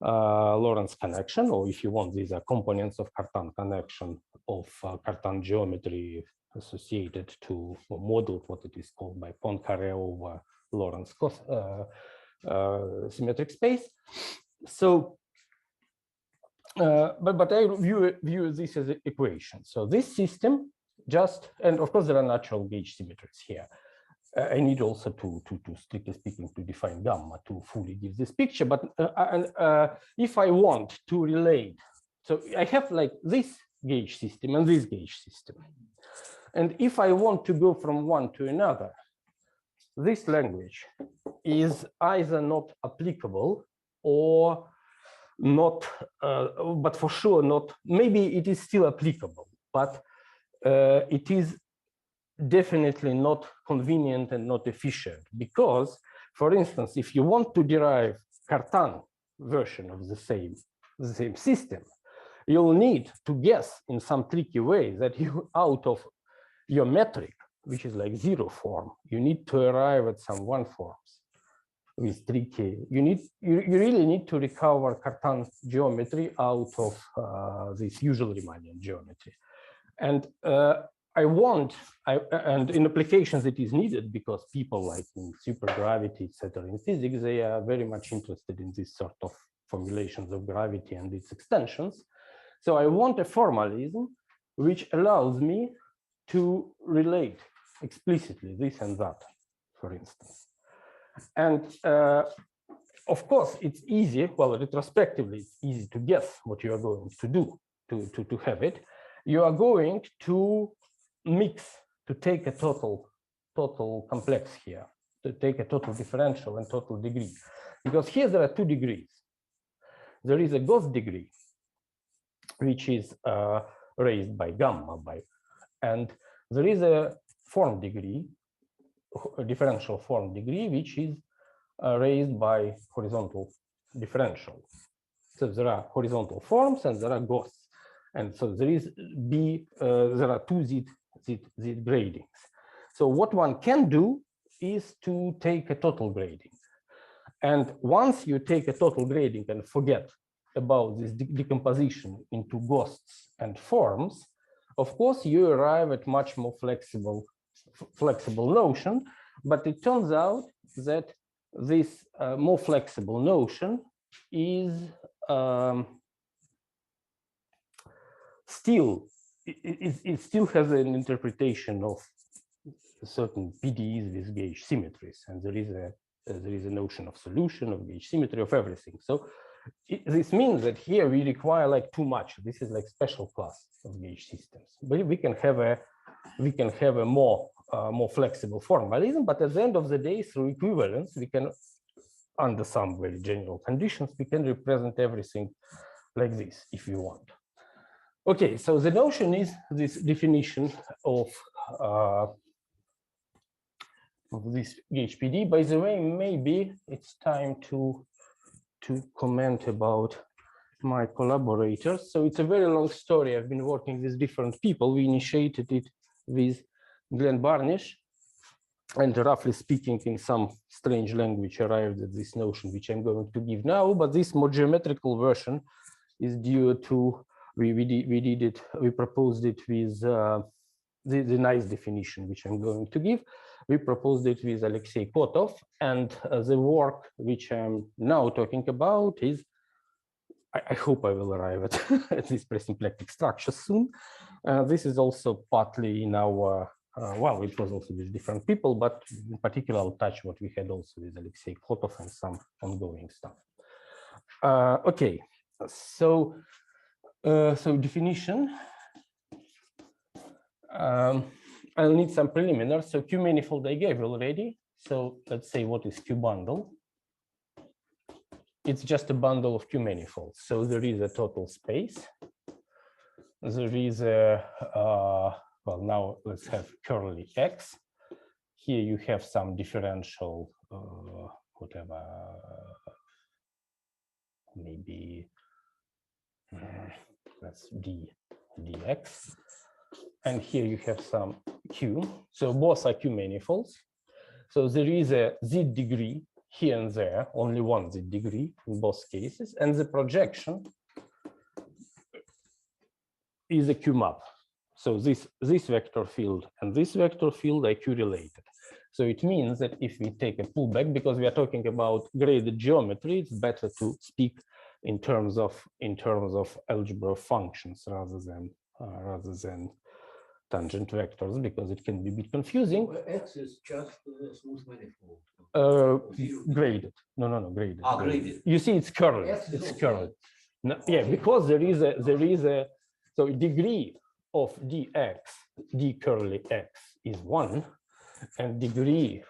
Lorentz connection, or if you want, these are components of Cartan connection of Cartan geometry associated to or modeled what it is called by Poincare over Lorentz symmetric space. So but I view this as an equation. So this system just, and of course there are natural gauge symmetries here. I need also to strictly speaking to define gamma to fully give this picture. But if I want to relate, so I have like this gauge system and this gauge system, and if I want to go from one to another, this language is either not applicable or not, but for sure not, maybe it is still applicable, but it is definitely not convenient and not efficient because, for instance, if you want to derive Cartan version of the same system, you'll need to guess in some tricky way that you, out of your metric, which is like 0 form, you need to arrive at some 1 forms. With tricky, you really need to recover Cartan geometry out of this usual Riemannian geometry, and and in applications it is needed because people like in supergravity, etc. in physics, they are very much interested in this sort of formulations of gravity and its extensions. So I want a formalism which allows me to relate explicitly this and that, for instance. And of course, it's easy, well, retrospectively, it's easy to guess what you are going to do to have it. You are going to mix, to take a total complex here, to take a total differential and total degree. Because here there are 2 degrees. There is a Gauss degree, which is raised by gamma, and there is a form degree, a differential form degree, which is raised by horizontal differential. So there are horizontal forms and there are Gauss. And so there is there are 2 Z gradings. So what one can do is to take a total grading. And once you take a total grading and forget about this decomposition into ghosts and forms, of course, you arrive at much more flexible notion, but it turns out that this more flexible notion is it still has an interpretation of certain PDEs with gauge symmetries, and there is a notion of solution, of gauge symmetry, of everything. So this means that here we require like too much. This is like special class of gauge systems. But we can have a more flexible formalism. But at the end of the day, through equivalence, we can, under some very general conditions, we can represent everything like this if you want. Okay, so the notion is this definition of this gauge PD. By the way, maybe it's time to comment about my collaborators. So it's a very long story. I've been working with different people. We initiated it with Glenn Barnish, and roughly speaking, in some strange language, arrived at this notion, which I'm going to give now. But this more geometrical version is due to we proposed it with the nice definition, which I'm going to give. We proposed it with Alexei Kotov, and the work which I'm now talking about is, I hope I will arrive at this presymplectic structure soon. This is also partly in our, well, it was also with different people, but in particular, I'll touch what we had also with Alexei Kotov and some ongoing stuff. Okay, so definition. I'll need some preliminaries. So Q manifold I gave already. So let's say what is Q bundle. It's just a bundle of Q manifolds. So there is a total space. There is a, well, now let's have curly X. Here you have some differential, whatever, maybe that's dx. And here you have some Q. So both are Q manifolds. So there is a Z degree here and there, only one Z degree in both cases. And the projection is a Q map. So this vector field and this vector field are Q related. So it means that if we take a pullback, because we are talking about graded geometry, it's better to speak in terms of algebra of functions rather than tangent vectors, because it can be a bit confusing. X is just a smooth manifold. Graded. No, graded. Ah, graded. You see, it's curly. It's curly. No, yeah, because there is a so degree of dx, d curly x is 1, and degree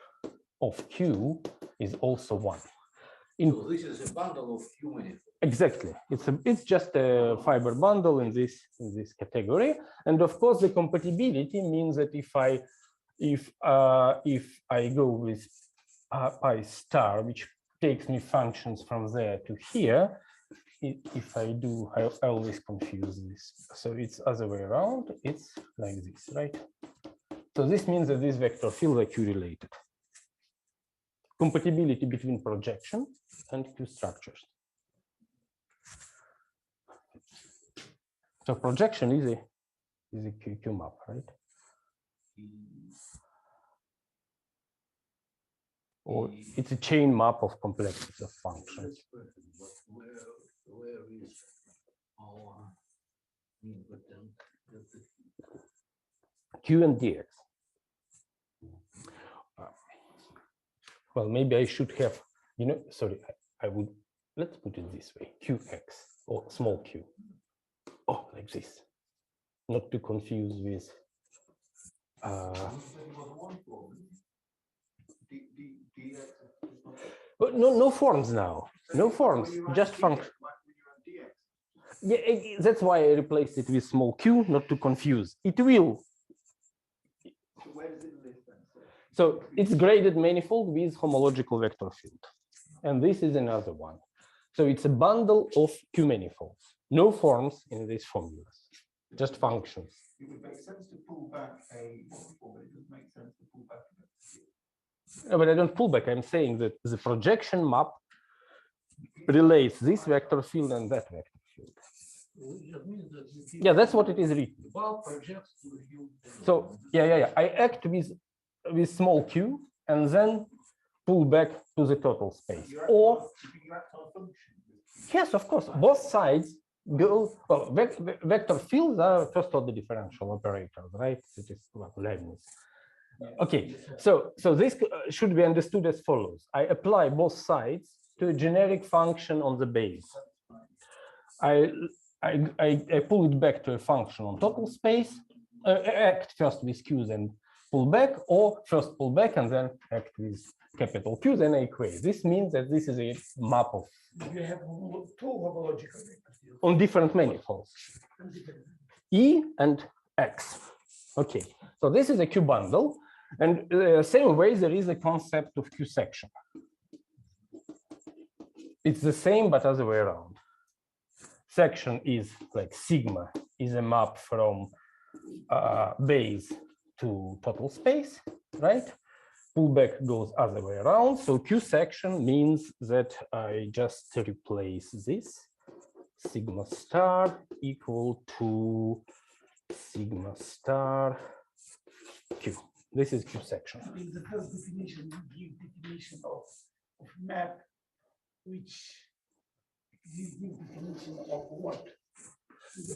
of q is also 1. So this is a bundle of Q manifolds. Exactly. It's just a fiber bundle in this category, and of course the compatibility means that if I go with pi star, which takes me functions from there to here, if I do, I always confuse this. So it's other way around. It's like this, right? So this means that these vector fields are Q related. Compatibility between projection and Q structures. So projection is a Q map, right? Or it's a chain map of complexity of functions. Where is our Q and dx. Well, maybe I should have, sorry, I would, let's put it this way, qx or small q. Oh, like this. Not to confuse with no forms now. No forms, just function. Yeah, that's why I replaced it with small q, not to confuse. It will. Where does it live then? So it's graded manifold with homological vector field. And this is another one. So it's a bundle of Q manifolds. No forms in these formulas, just functions. It would make sense to pull back a waterfall, but it doesn't make sense to pull back a No, but I don't pull back. I'm saying that the projection map relates this vector field and that vector field. It means that you keep Yeah, that's what it is written. bulk projects to you. So yeah. I act with small q and then pull back to the total space. Or You act on a function. yes, of course, both sides go. Well, vector fields are first order differential operators, right? It is what Leibniz. Okay, so this should be understood as follows. I apply both sides to a generic function on the base. I pull it back to a function on total space, act first with Q, then pull back, or first pull back and then act with capital Q, then I equate. This means that this is a map of You have two homological vectors. on different manifolds, E and X. Okay, so this is a Q bundle, and same way there is a concept of Q section. It's the same, but other way around. Section is like sigma is a map from base to total space, right? Pullback goes other way around. So Q section means that I just replace this sigma star equal to sigma star Q. This is Q section. In the first definition, you give definition of map, which gives the definition of what?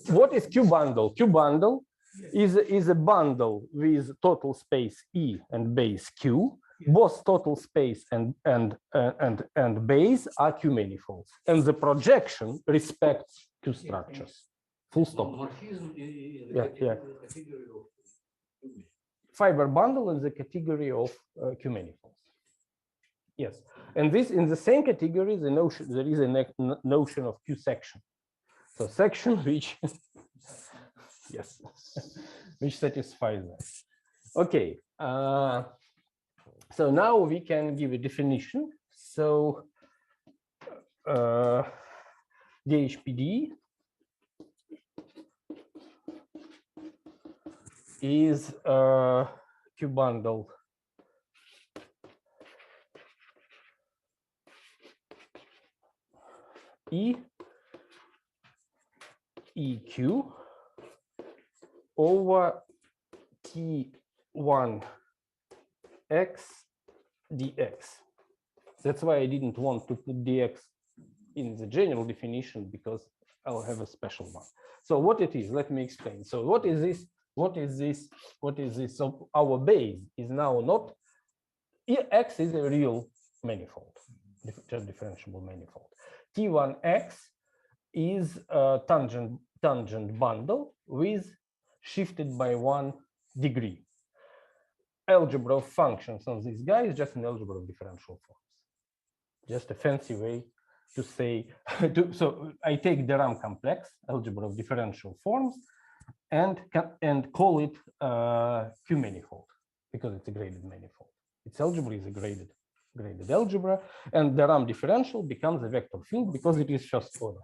What is Q bundle? Q bundle is a bundle with total space E and base Q. Both total space and base are Q manifolds, and the projection respects Q structures. Full stop. Morphism in Yeah, the category of Fiber bundle in the category of Q manifolds. Yes, and this in the same category, the notion there is a notion of Q section. So section which yes, which satisfies that. Okay, so now we can give a definition. So GHPD is Q bundle EQ over T1 X dx. That's why I didn't want to put dx in the general definition, because I'll have a special one. So what it is, let me explain. So what is this? What is this? What is this? So our base is now not X is a real manifold, just differentiable manifold. T1X is a tangent bundle with shifted by 1 degree. Algebra of functions on this guy is just an algebra of differential forms. Just a fancy way to say, so I take the RAM complex, algebra of differential forms, and call it Q manifold, because it's a graded manifold. Its algebra is a graded algebra, and the RAM differential becomes a vector field because it is first order.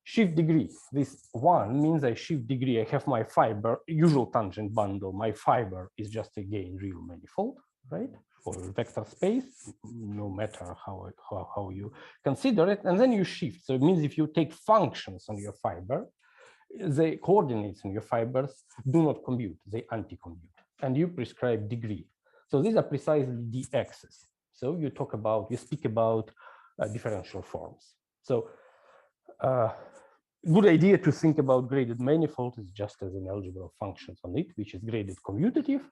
Shift degree. This 1 means I shift degree. I have my fiber, usual tangent bundle. My fiber is just again real manifold, right? For vector space, no matter how you consider it. And then you shift. So it means if you take functions on your fiber, the coordinates in your fibers do not commute, they anti-commute. And you prescribe degree. So these are precisely the x's. So you speak about differential forms. So good idea to think about graded manifold is just as an algebra of functions on it, which is graded commutative.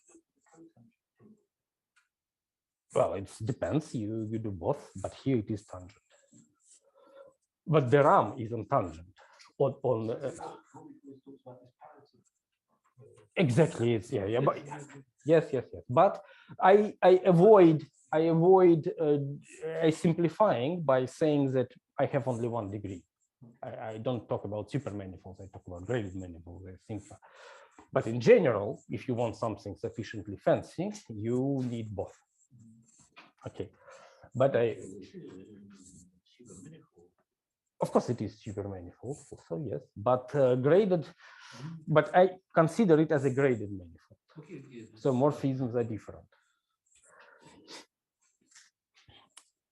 Well, it depends, you do both, but here it is tangent. But the RAM is on tangent. Exactly, it's but yes. But I avoid simplifying by saying that I have only 1 degree. I don't talk about super manifolds, I talk about graded manifolds, I think. But in general, if you want something sufficiently fancy, you need both. Okay, but of course it is super manifold, so yes, but graded, but I consider it as a graded manifold. So morphisms are different.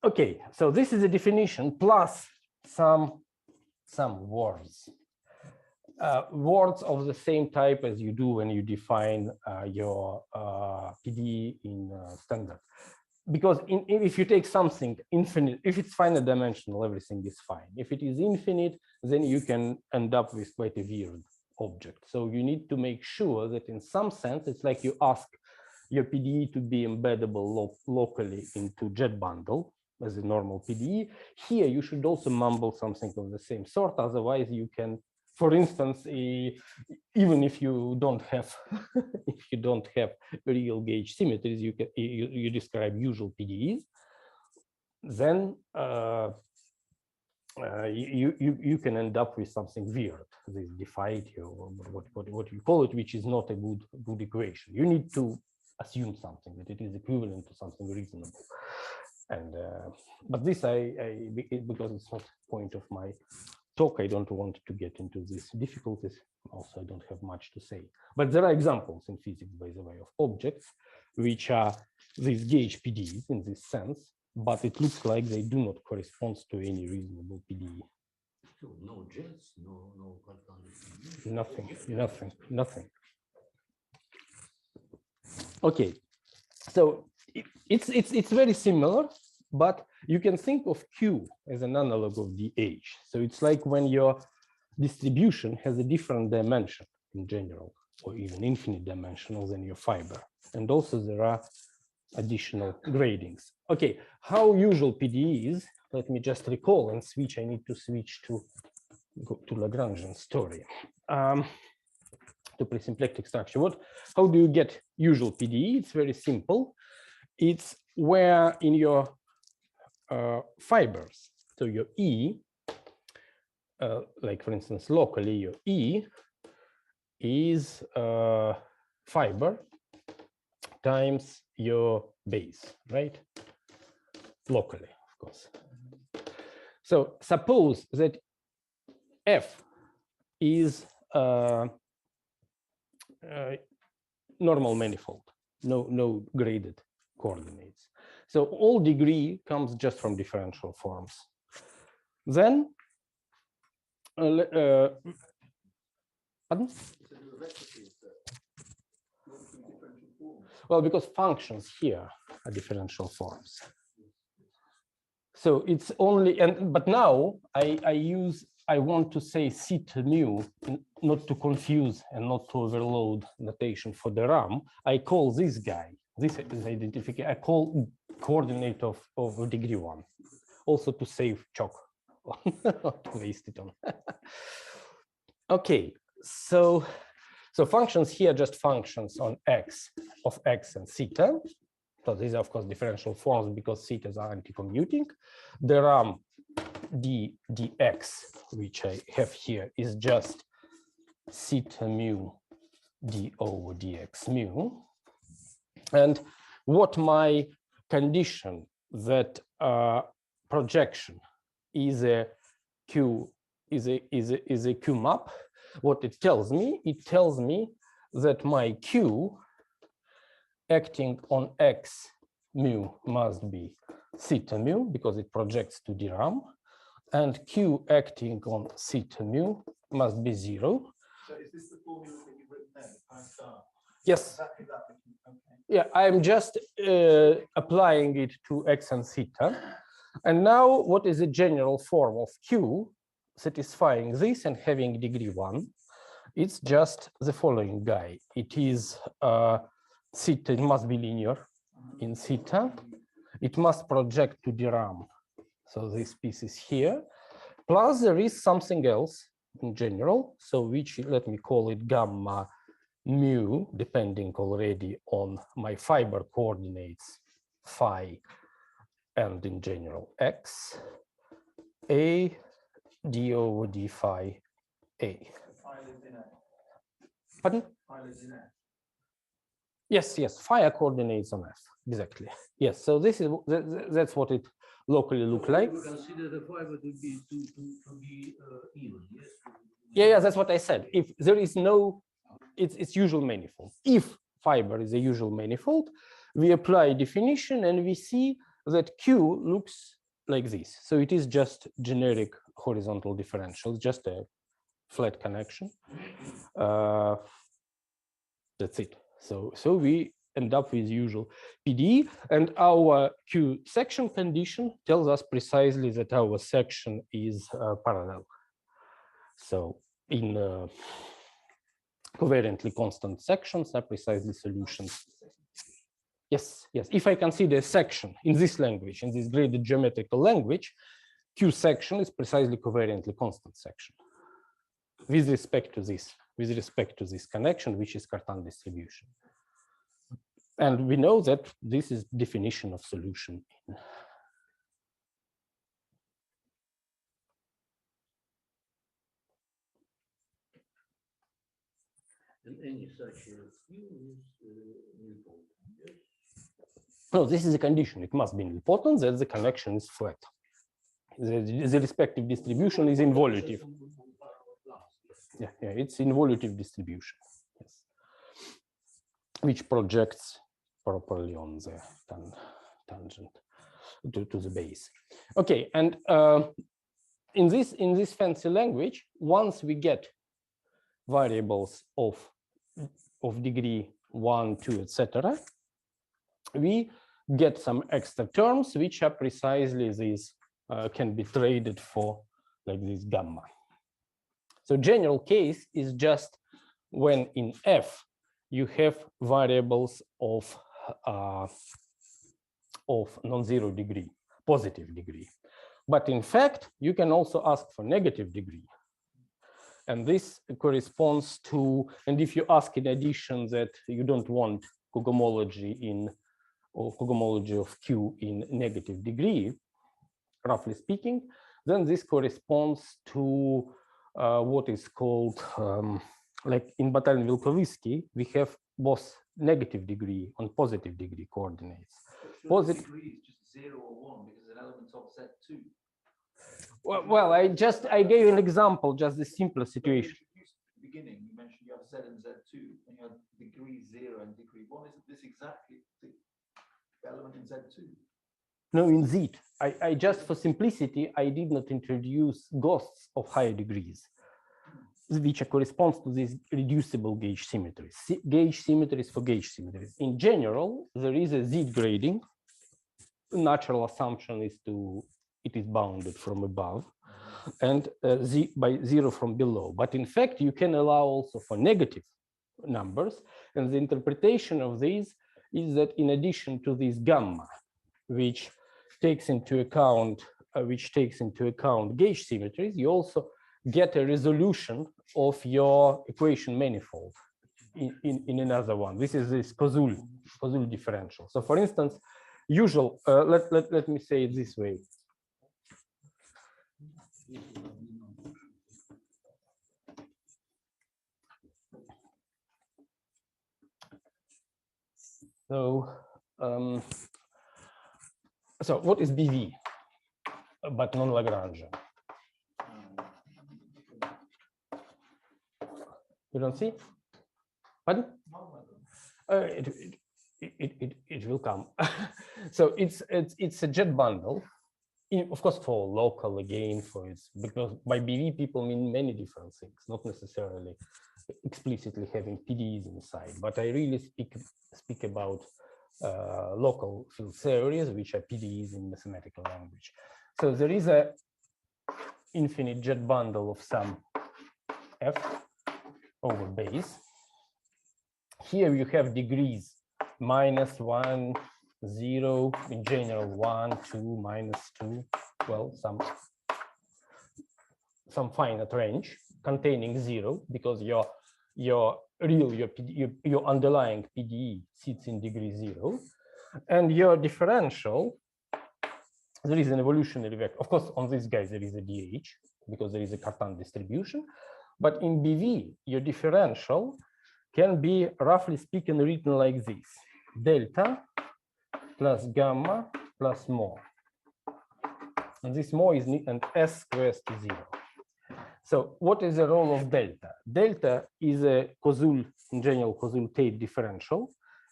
Okay, so this is a definition plus some words. Words of the same type as you do when you define your PDE in standard. Because if you take something infinite, if it's finite dimensional, everything is fine. If it is infinite, then you can end up with quite a weird object. So you need to make sure that in some sense, it's like you ask your PDE to be embeddable locally into JetBundle as a normal PDE. Here, you should also mumble something of the same sort. Otherwise, you can, for instance, even if you don't have real gauge symmetries, you describe usual PDEs, then you can end up with something weird, this diffiety or what you call it, which is not a good equation. You need to assume something, that it is equivalent to something reasonable. And but this because it's not point of my talk, I don't want to get into these difficulties. Also, I don't have much to say. But there are examples in physics, by the way, of objects which are these gauge PDEs in this sense, but it looks like they do not correspond to any reasonable PDE. So no jets, no Nothing. Okay, so it's very similar, but you can think of Q as an analog of DH. So it's like when your distribution has a different dimension in general, or even infinite dimensional than your fiber. And also there are additional gradings. Okay, how usual PDE is, let me just recall and switch. I need to switch to Lagrangian story. To presymplectic structure. How do you get usual PDE? It's very simple. It's where in your fibers, so your E, like for instance, locally your E is fiber times your base, right? Locally, of course. So suppose that F is normal manifold, no graded coordinates. So all degree comes just from differential forms. Then, pardon? Well, because functions here are differential forms. So it's only, but now I want to say theta mu, not to confuse and not to overload notation for the RAM. I call this guy, this is identification, I call coordinate of degree 1, also to save chalk, not to waste it on. Okay, so functions here, just functions on x of x and theta. So these are, of course, differential forms because thetas are anti-commuting. The RAM dx, which I have here, is just theta mu d over dx mu. And what my condition that projection is a Q is a Q map, what it tells me that my Q acting on x mu must be theta mu because it projects to DRAM, and Q acting on theta mu must be 0. So is this the formula that you've written there, the pi star? Yes. Exactly that. Okay. Yeah, I'm just applying it to x and theta. And now what is a general form of Q satisfying this and having degree 1? It's just the following guy. It is theta, it must be linear in theta. It must project to DRAM. So this piece is here. Plus there is something else in general. So which, let me call it gamma mu, depending already on my fiber coordinates phi and in general x, a d over d phi a. Pardon? Yes, phi are coordinates on f, exactly. Yes, so this is that's what it locally look like. We consider the fiber to be even, yes? Yeah, that's what I said. If there is no, it's usual manifold. If fiber is a usual manifold, we apply definition and we see that Q looks like this. So it is just generic horizontal differential, just a flat connection. That's it. So we end up with usual PDE, and our Q section condition tells us precisely that our section is parallel. So in covariantly constant sections are precisely solutions. Yes, yes. If I consider a section in this language, in this graded geometrical language, Q section is precisely covariantly constant section with respect to this connection, which is Cartan distribution. And we know that this is definition of solution in. And any such Q is nilpotent, yes? No, this is a condition. It must be nilpotent that the connection is flat. The respective distribution is involutive. Yeah, it's involutive distribution, yes, which projects properly on the tangent to the base. Okay, and in this fancy language, once we get variables of degree 1, 2, etc., we get some extra terms which are precisely these, can be traded for like this gamma. So general case is just when in F you have variables of non-zero degree, positive degree. But in fact, you can also ask for negative degree. And this corresponds to, and if you ask in addition that you don't want cohomology or cohomology of Q in negative degree, roughly speaking, then this corresponds to what is called, like in Batalin-Vilkovisky, we have both negative degree and positive degree coordinates. Positive degree is just 0 or 1 because an element of Z2. Well, I gave an example, just the simpler situation. At the beginning, you mentioned you have Z and Z2, and you have degree 0 and degree 1. Isn't this exactly the element in Z2? No, in Z. I just, for simplicity, I did not introduce ghosts of higher degrees, which corresponds to these reducible gauge symmetries. Gauge symmetries for gauge symmetries. In general, there is a Z grading. Natural assumption is it is bounded from above, and Z by 0 from below. But in fact, you can allow also for negative numbers. And the interpretation of these is that in addition to this gamma, which takes into account gauge symmetries, you also get a resolution of your equation manifold in another one. This is this Koszul differential. So for instance, usual, let me say it this way. So what is BV, but non-Lagrangian? You don't see? Pardon? It will come. So it's a jet bundle, of course, for local again, because by BV people mean many different things, not necessarily explicitly having PDEs inside. But I really speak about local field theories, which are PDEs in mathematical language. So there is a infinite jet bundle of some F over base. Here you have degrees -1, 0, in general 1, 2, -2, well, some finite range containing 0, because your underlying PDE sits in degree 0, and your differential, there is an evolutionary vector. Of course, on this guy there is a DH because there is a Cartan distribution, but in BV your differential can be, roughly speaking, written like this: delta plus gamma plus mo, and this mo is and S squares to 0. So what is the role of delta? Delta is a Koszul, in general, Koszul-Tate differential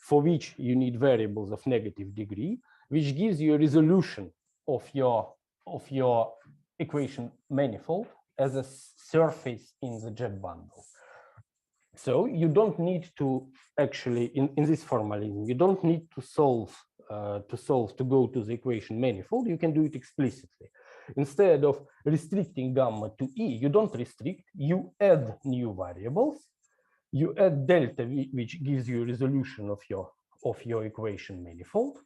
for which you need variables of negative degree, which gives you a resolution of your equation manifold as a surface in the jet bundle. So you don't need to actually, in this formalism, you don't need to to go to the equation manifold. You can do it explicitly. Instead of restricting gamma to E, you don't restrict, you add new variables. You add delta, which gives you a resolution of your equation manifold.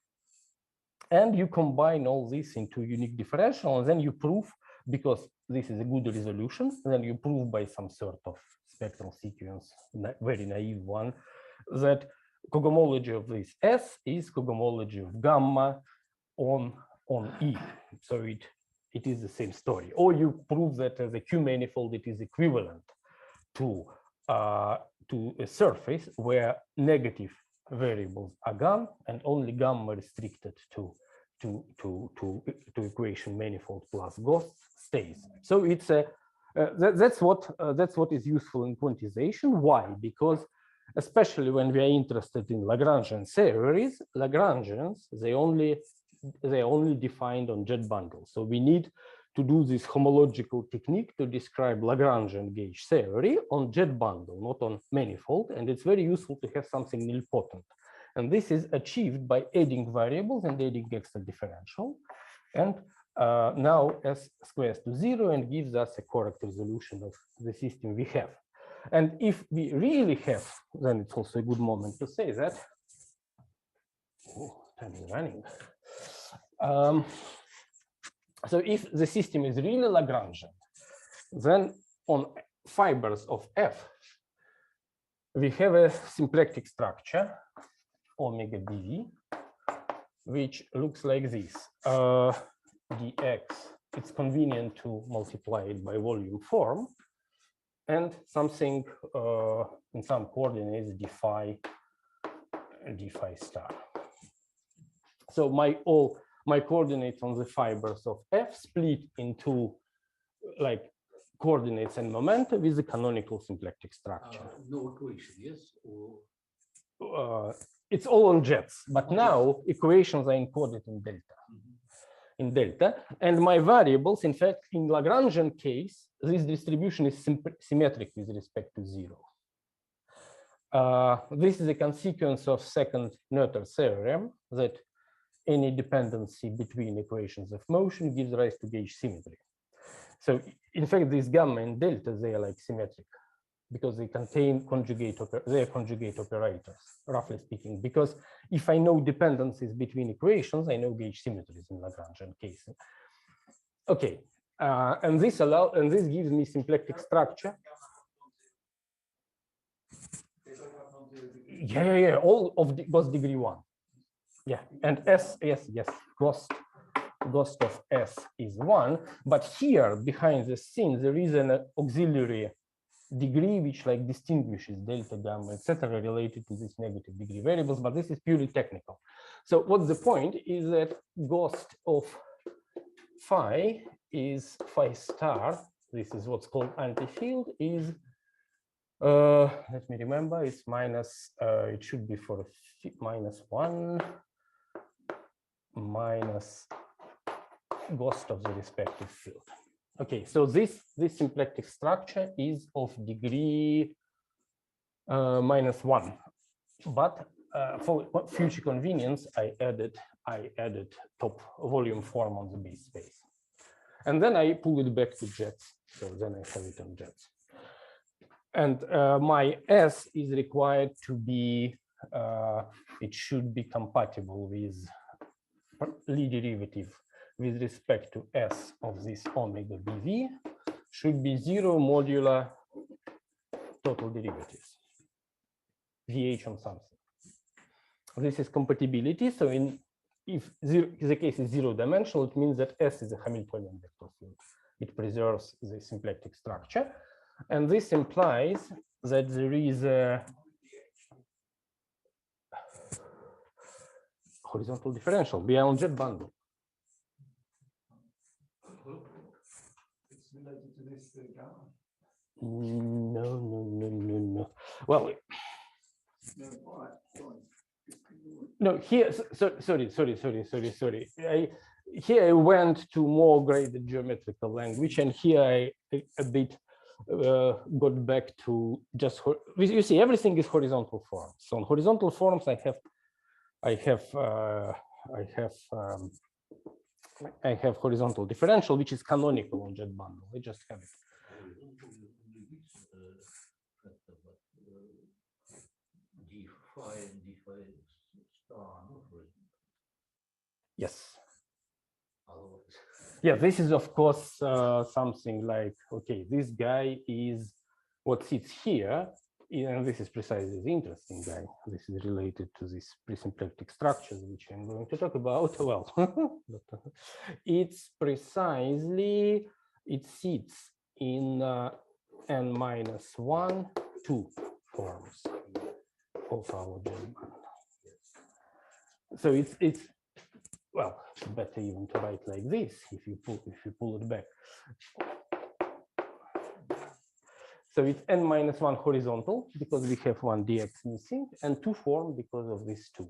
And you combine all this into unique differential, and then you prove, because this is a good resolution, then you prove by some sort of spectral sequence, very naive one, that cohomology of this S is cohomology of gamma on E. So it is the same story. Or you prove that as a Q manifold, it is equivalent to a surface where negative variables are gone and only gamma restricted to equation manifold plus ghost stays. So it's a that's what is useful in quantization. Why? Because especially when we are interested in Lagrangian theories, Lagrangians they only defined on jet bundles. So we need to do this homological technique to describe Lagrangian gauge theory on jet bundle, not on manifold. And it's very useful to have something nilpotent. And this is achieved by adding variables and adding extra differential. And now S squares to 0 and gives us a correct resolution of the system we have. And if we really have, then it's also a good moment to say that. Oh, time is running. So if the system is really Lagrangian, then on fibers of F, we have a symplectic structure, omega dv, which looks like this. Dx, it's convenient to multiply it by volume form, and something in some coordinates d phi star. So my coordinates on the fibers of F split into like coordinates and momenta with the canonical symplectic structure. No equation, yes? Or It's all on jets, but now equations are encoded in delta. In delta, and my variables, in fact, in Lagrangian case, this distribution is symmetric with respect to 0. This is a consequence of second Noether theorem that any dependency between equations of motion gives rise to gauge symmetry. So, in fact, these gamma and delta, they are like symmetric because they contain conjugate operators, roughly speaking. Because if I know dependencies between equations, I know gauge symmetries in Lagrangian cases. Okay, and this gives me symplectic structure. Yeah. All of the ghost degree 1. Yeah, and S, yes, ghost of S is 1, but here behind the scene there is an auxiliary degree which like distinguishes delta, gamma, etc. related to these negative degree variables, but this is purely technical. So what's the point is that ghost of phi is phi star. This is what's called anti-field is let me remember, it's minus it should be for -1 minus ghost of the respective field. Okay, so this symplectic structure is of degree -1, but for future convenience, I added top volume form on the base space, and then I pull it back to jets. So then I have it on jets, and my S is required to be. It should be compatible with Lie derivative with respect to S of this omega dv should be 0 modular total derivatives, VH on something. This is compatibility. So if the case is 0-dimensional, it means that S is a Hamiltonian vector field. It preserves the symplectic structure. And this implies that there is a horizontal differential beyond jet bundle. It's related to this gamma. No. Well, No, all right, fine. No, here, sorry. Here I went to more graded geometrical language, and here I a bit got back to just, you see, everything is horizontal forms. So on horizontal forms, I have horizontal differential, which is canonical on jet bundle. I just have it. D5 and D5 star. Yes. Yeah, this is of course something like, okay, this guy is what sits here, and this is precisely the interesting guy. This is related to these presymplectic structures, which I'm going to talk about. Well, it's precisely, it sits in n-1, 2 forms of our German. So it's well, it's better even to write like this if you pull it back. So it's n-1 horizontal because we have one dx missing, and 2 form because of this 2.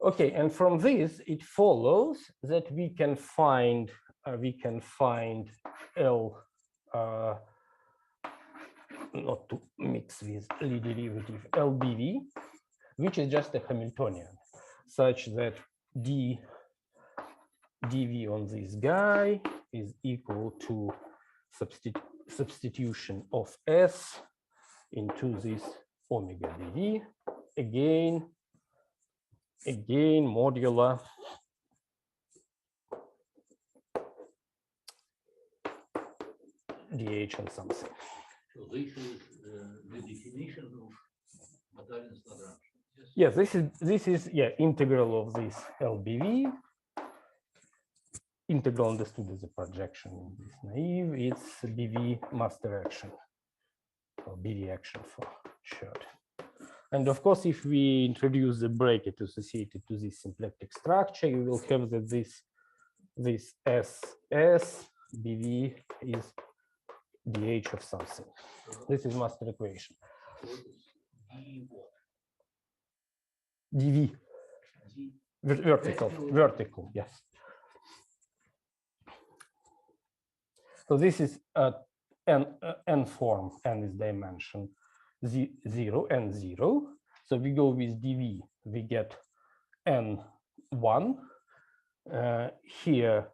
Okay, and from this it follows that we can find L, not to mix with Lie derivative, LBV, which is just a Hamiltonian, such that dv on this guy is equal to substitution of s into this omega dv, again modular dh and something. So this is the definition of Batalin's Lagrange. Yes, this is yeah, integral of this LBV. Integral understood as a projection in this naive. It's BV master action, or BV action for short. And of course, if we introduce the bracket associated to this symplectic structure, you will have that this SS BV is dH of something. This is master equation. dV. Vertical, yes. So this is n form, n is dimension 0 and 0. So we go with dv, we get n1. Here,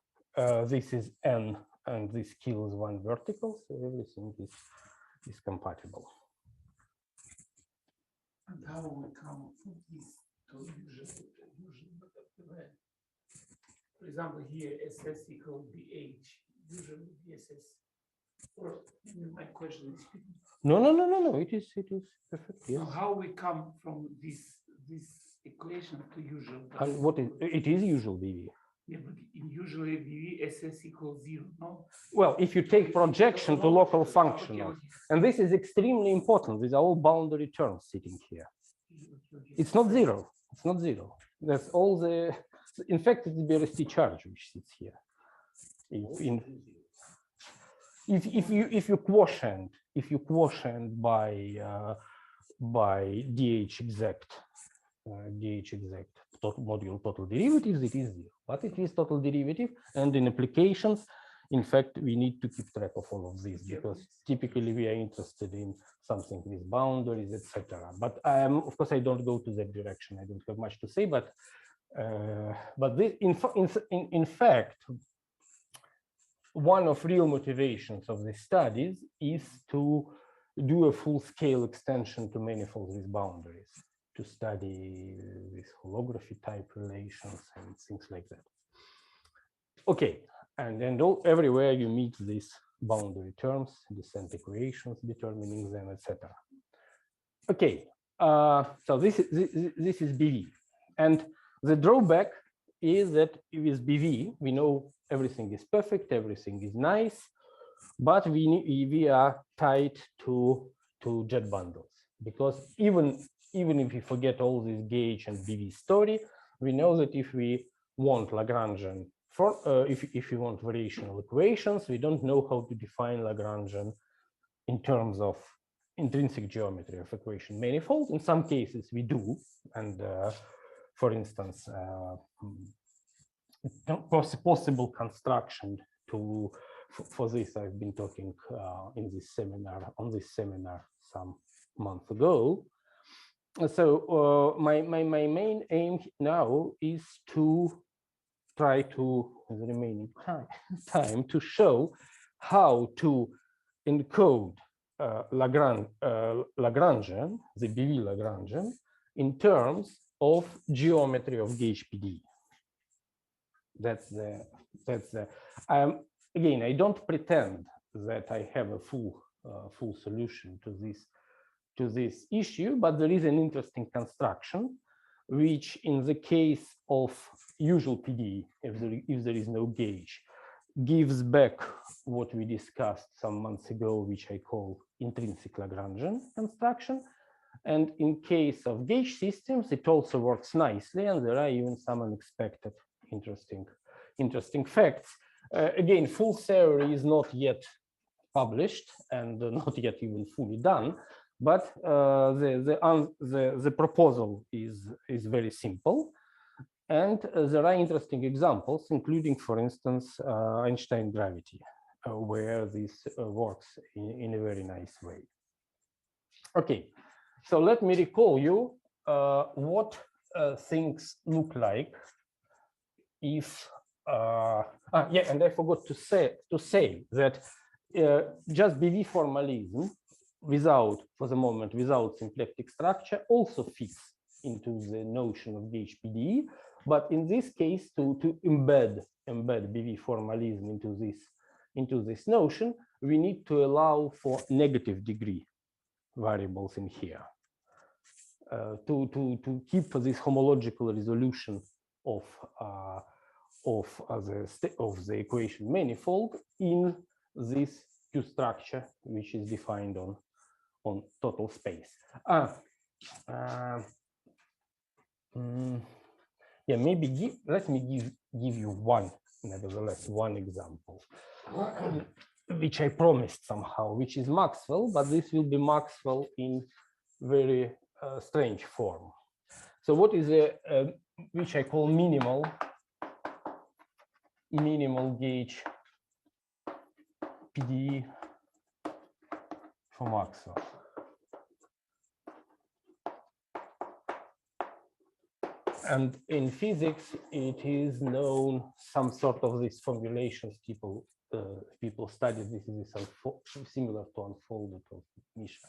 this is n, and this kills 1 vertical, so everything is compatible. And how we come from this to usual? For example, here SS equals BH, usually DSS. Or my question is. No. It is perfect. Yes. So how we come from this equation to usual? And what is it? Is usual BV. Yeah, but in usually BV SS equals 0. No. Well, if you take projection to local functional, and this is extremely important with all boundary terms sitting here. It's not 0. It's not 0. That's all the. In fact, it's the BRST charge which sits here. If you quotient by DH exact module total derivatives, it is 0. But it is total derivative, and in applications, in fact, we need to keep track of all of this because typically we are interested in something with boundaries, etc. But of course, I don't go to that direction. I don't have much to say, but this, in fact, one of real motivations of these studies is to do a full-scale extension to manifolds with boundaries, to study these holography type relations and things like that. Okay, and everywhere you meet these boundary terms, descent equations, determining them, etc. Okay, so this is BV, and the drawback is that with BV we know everything is perfect, everything is nice, but we are tied to jet bundles, because even if we forget all this gauge and BV story, we know that if we want Lagrangian if we want variational equations, we don't know how to define Lagrangian in terms of intrinsic geometry of equation manifold. In some cases we do, and for instance, possible construction for this. I've been talking in this seminar, on this seminar some months ago. So my main aim now is to try to, in the remaining time, to show how to encode Lagrangian, the BV Lagrangian, in terms of geometry of gauge PDE. That's the. Again, I don't pretend that I have a full solution to this issue, but there is an interesting construction, which in the case of usual PDE, if there is no gauge, gives back what we discussed some months ago, which I call intrinsic Lagrangian construction. And in case of gauge systems, it also works nicely, and there are even some unexpected interesting facts. Again, full theory is not yet published and not yet even fully done, but the proposal is very simple, and there are interesting examples, including, for instance, Einstein gravity, where this works in a very nice way. Okay, so let me recall you what things look like if yeah, and I forgot to say that just BV formalism for the moment without symplectic structure also fits into the notion of gauge PDE, but in this case to embed BV formalism into this notion, we need to allow for negative degree variables in here to keep this homological resolution of the equation manifold in this Q structure, which is defined on total space. Yeah, maybe let me give you nevertheless one example, which I promised somehow, which is Maxwell, but this will be Maxwell in very strange form. So what is which I call minimal gauge PDE for Maxwell. And in physics, it is known some sort of these formulations people study. This is similar to unfolded of Misha.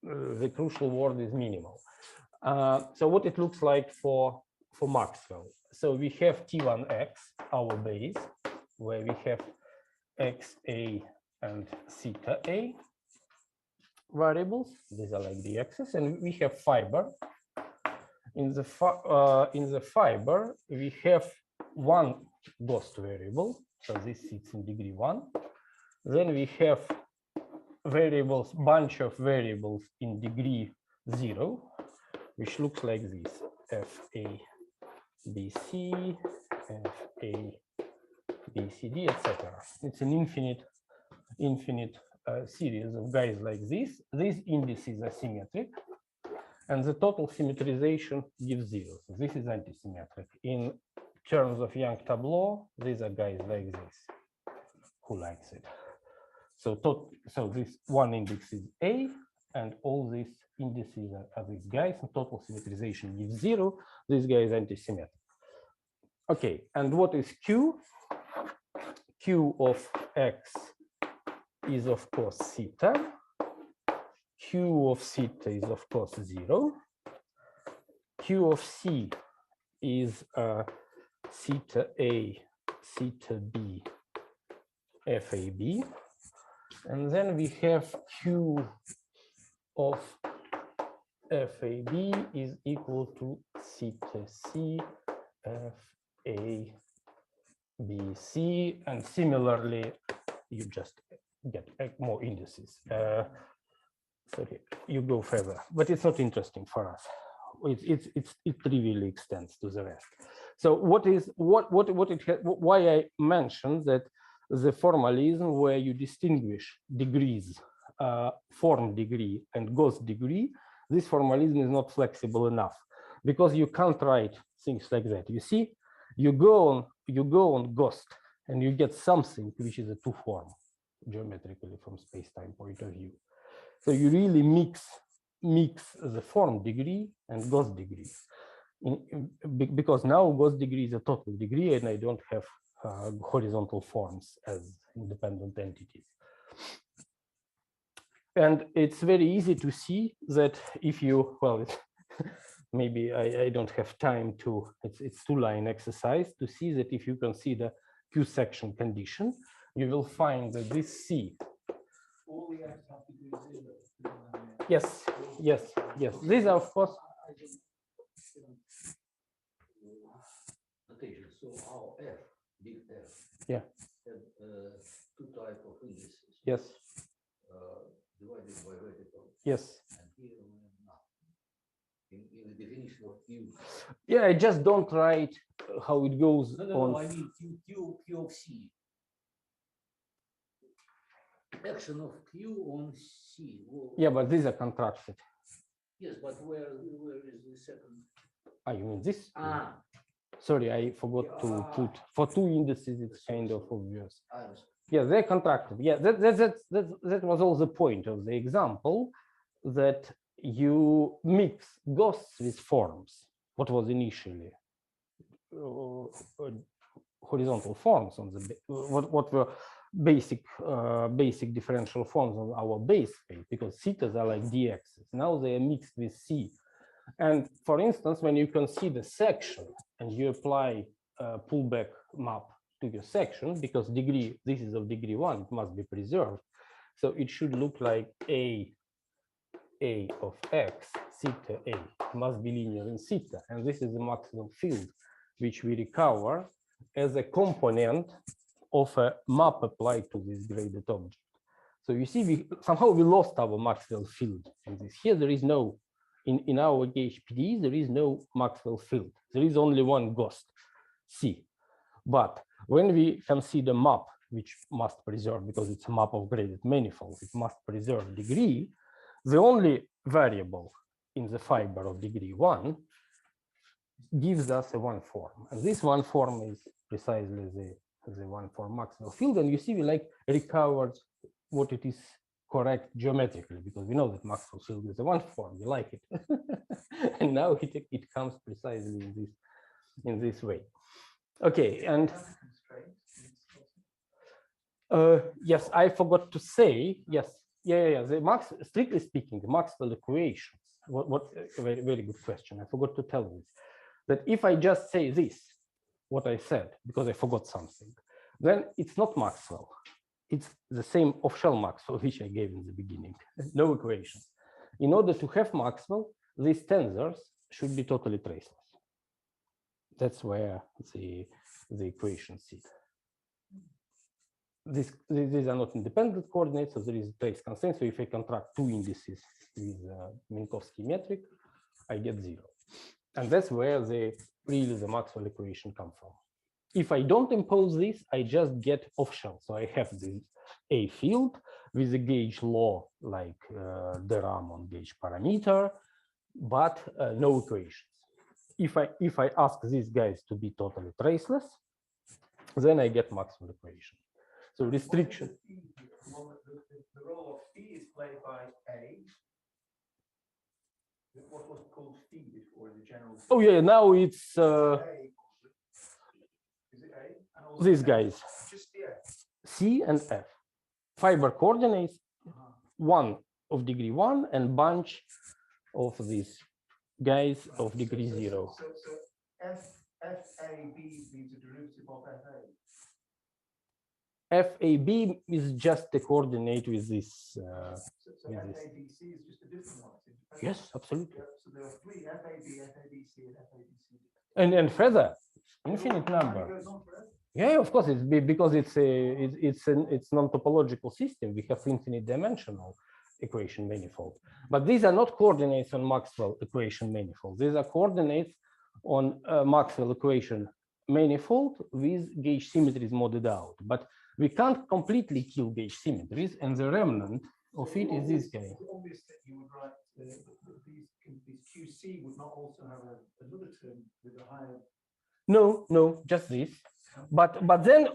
The crucial word is minimal. So what it looks like for Maxwell. So we have T1x, our base, where we have xa and theta a variables. These are like the axes, and we have fiber. In the fiber, we have one ghost variable, so this sits in degree 1. Then we have variables, bunch of variables in degree 0, which looks like this: fa bc, fa bcd, etc. It's an infinite series of guys like this. These indices are symmetric, and the total symmetrization gives 0. So this is antisymmetric. In terms of Young tableau, these are guys like this. Who likes it? So this one index is A, and all these indices are these guys, and total symmetrization gives 0. This guy is antisymmetric. Okay, and what is Q? Q of X is, of course, theta. Q of theta is, of course, 0. Q of C is theta A, theta B, FAB. And then we have Q of FAB is equal to theta C, FABC. And similarly, you just get more indices. Sorry, you go further, but it's not interesting for us. It trivially extends to the rest. So why I mentioned that the formalism where you distinguish degrees, form degree and ghost degree, this formalism is not flexible enough, because you can't write things like that. You see, you go on Ghost, and you get something which is a two-form geometrically from space-time point of view. So you really mix the form degree and Gauss degree, because now Gauss degree is a total degree, and I don't have horizontal forms as independent entities. And it's very easy to see that if you, well, maybe I don't have time to, it's two-line exercise to see that if you consider Q section condition, you will find that this C. All the F's have to be 0. Yes, yes, yes. These are, of course. So our F, big F, Yeah. had two types of indices. Yes. Divided by radical. Yes. And here we have nothing. In the definition of Q. Yeah, I just don't write how it goes on. No, I mean Q of C. Action of Q on C. Well, Yeah, but these are contracted. yes, but where is the second? Ah, you mean this? Ah, Sorry, I forgot to put for two indices. It's kind of obvious. I understand. Yeah, they're contracted. Yeah, that was all the point of the example, that you mix ghosts with forms. What was initially horizontal forms on the what were basic differential forms on our base space, because thetas are like dx's. Now they are mixed with C. And for instance, when you consider section and you apply a pullback map to your section, because degree, this is of degree 1, it must be preserved. So it should look like A of x, theta A, must be linear in theta. And this is the maximum field, which we recover as a component of a map applied to this graded object. So you see, somehow we lost our Maxwell field in this. Here there is no, in our gauge PDEs, there is no Maxwell field. There is only one ghost, C. But when we consider map, which must preserve, because it's a map of graded manifolds, it must preserve degree, the only variable in the fiber of degree 1 gives us a one form. And this one form is precisely the one for Maxwell field. And you see, we like recovered what it is correct geometrically, because we know that Maxwell field is a one form, we like it. And now it comes precisely in this way. Okay, and yes, I forgot to say, yes, yeah. Strictly speaking, the Maxwell equations. What a very, very good question. I forgot to tell you that if I just say this, what I said, because I forgot something, then it's not Maxwell. It's the same off-shell Maxwell, which I gave in the beginning. No equations. In order to have Maxwell, these tensors should be totally traceless. That's where the equations sit. These are not independent coordinates, so there is a trace constraint. So if I contract two indices with Minkowski metric, I get 0. And that's where the Maxwell equation come from. If I don't impose this, I just get off-shell. So I have this A field with a gauge law like de Rham gauge parameter, but no equations. If I ask these guys to be totally traceless, then I get Maxwell equation. So restriction. The role of phi is played by A. What was called phi before the general? Oh yeah, now it's A. Is it A? And also these F? guys, Just the F. C and F. Fiber coordinates, one of degree 1 and bunch of these guys of degree 0. So FAB means a derivative of FA. FAB is just the coordinate with this. So with this. FABC is just a different one. Yes, absolutely. Yeah, so there are 3 FAB, FABC, and FABC. And further, infinite number. It goes on forever. Yeah, of course, it's because it's non-topological system. We have infinite dimensional equation manifold, but these are not coordinates on Maxwell equation manifold. These are coordinates on Maxwell equation manifold with gauge symmetries modded out. But we can't completely kill gauge symmetries, and the remnant of it is this guy. It's obvious that you would write that these QC would not also have another term with a higher. No, no, just this. But then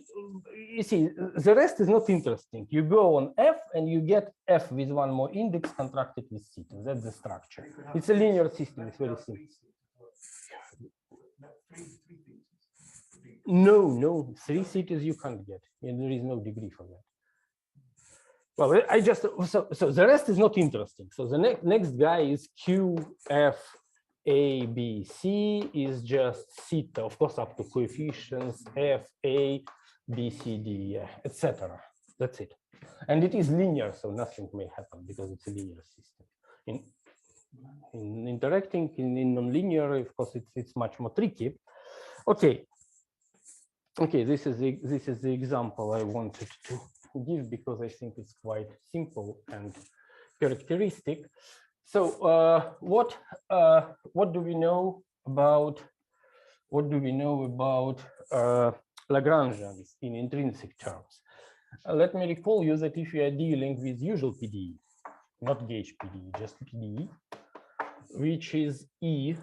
you see, the rest is not interesting. You go on F and you get F with one more index contracted with theta. That's the structure. It's a linear system. It's very simple. No, no, 3 thetas you can't get. And there is no degree for that. Well, I just so the rest is not interesting. So the next guy is Q F A B C is just theta, of course, up to coefficients F A B C D, yeah, etc. That's it, and it is linear, so nothing may happen because it's a linear system. In interacting in nonlinear, of course, it's much more tricky. Okay. Okay, this is the example I wanted to give because I think it's quite simple and characteristic. So what do we know about Lagrangians in intrinsic terms? Let me recall you that if you are dealing with usual PDE, not gauge PDE, just PDE, which is E,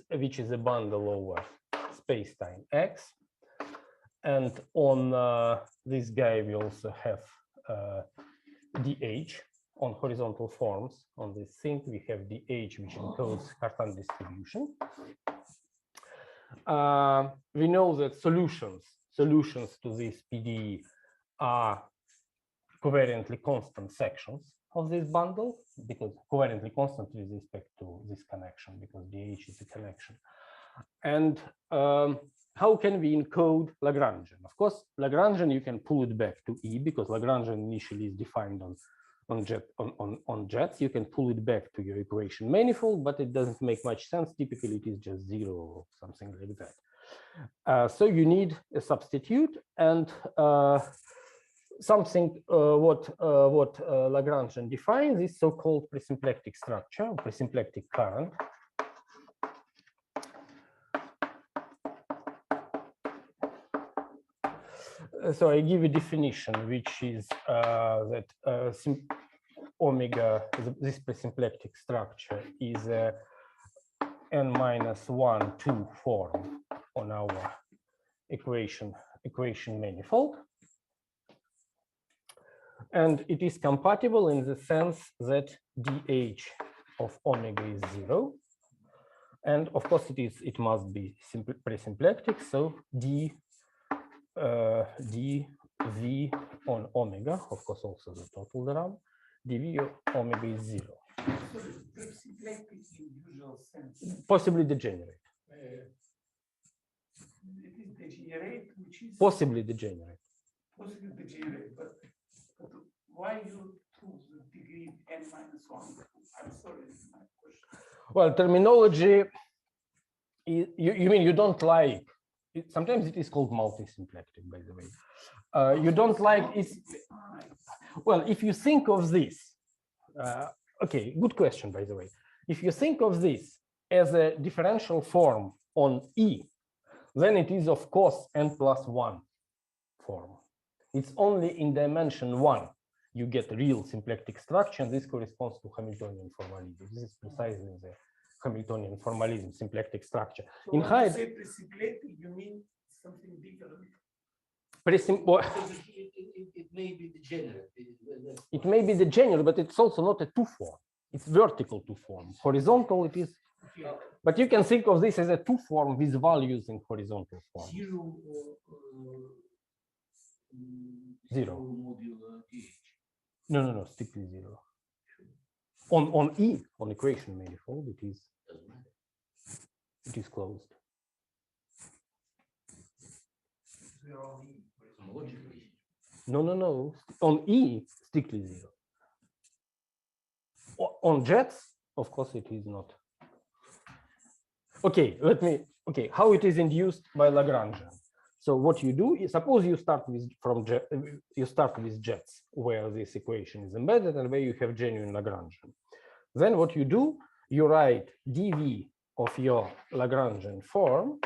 which is a bundle over space-time X, and on this guy we also have DH on horizontal forms. On this thing we have DH, which encodes Cartan distribution. We know that solutions to this PDE are covariantly constant sections of this bundle, because covariantly constant with respect to this connection, because DH is a connection. And how can we encode Lagrangian? Of course, Lagrangian you can pull it back to E, because Lagrangian initially is defined on jets. You can pull it back to your equation manifold, but it doesn't make much sense. Typically, it is just 0 or something like that. So you need a substitute, and something what Lagrangian defines is so-called presymplectic structure, presymplectic current. So I give a definition, which is that omega, this presymplectic structure, is a n-1, 2 form on our equation manifold. And it is compatible in the sense that dH of omega is 0. And of course, it must be presymplectic. So dV on omega, of course, also the total drum, dV of omega is 0. So presymplectic in usual sense. Possibly degenerate. It is degenerate, which is Possibly degenerate. possibly degenerate, but why you choose the degree n-1? I'm sorry, this is my question. Well, terminology, you mean you don't like, sometimes it is called multisymplectic, by the way. You don't like it. Well, if you think of this, okay, good question, by the way. If you think of this as a differential form on E, then it is, of course, n+1 form. It's only in dimension 1 you get real symplectic structure, and this corresponds to Hamiltonian formalism. This is precisely the Hamiltonian formalism, symplectic structure. So in when high, you say presymplectic, you mean something different? It may be degenerate. It may be degenerate, but it's also not a 2 form. It's vertical 2 form. Horizontal it is, but you can think of this as a 2 form with values in horizontal form. Zero. Modular DH. No, strictly 0. On E, on equation manifold, it is closed. No. On E, strictly 0. On jets, of course, it is not. Okay, how it is induced by Lagrangian. So what you do is, suppose you start with jets where this equation is embedded and where you have genuine Lagrangian. Then what you do, you write dV of your Lagrangian form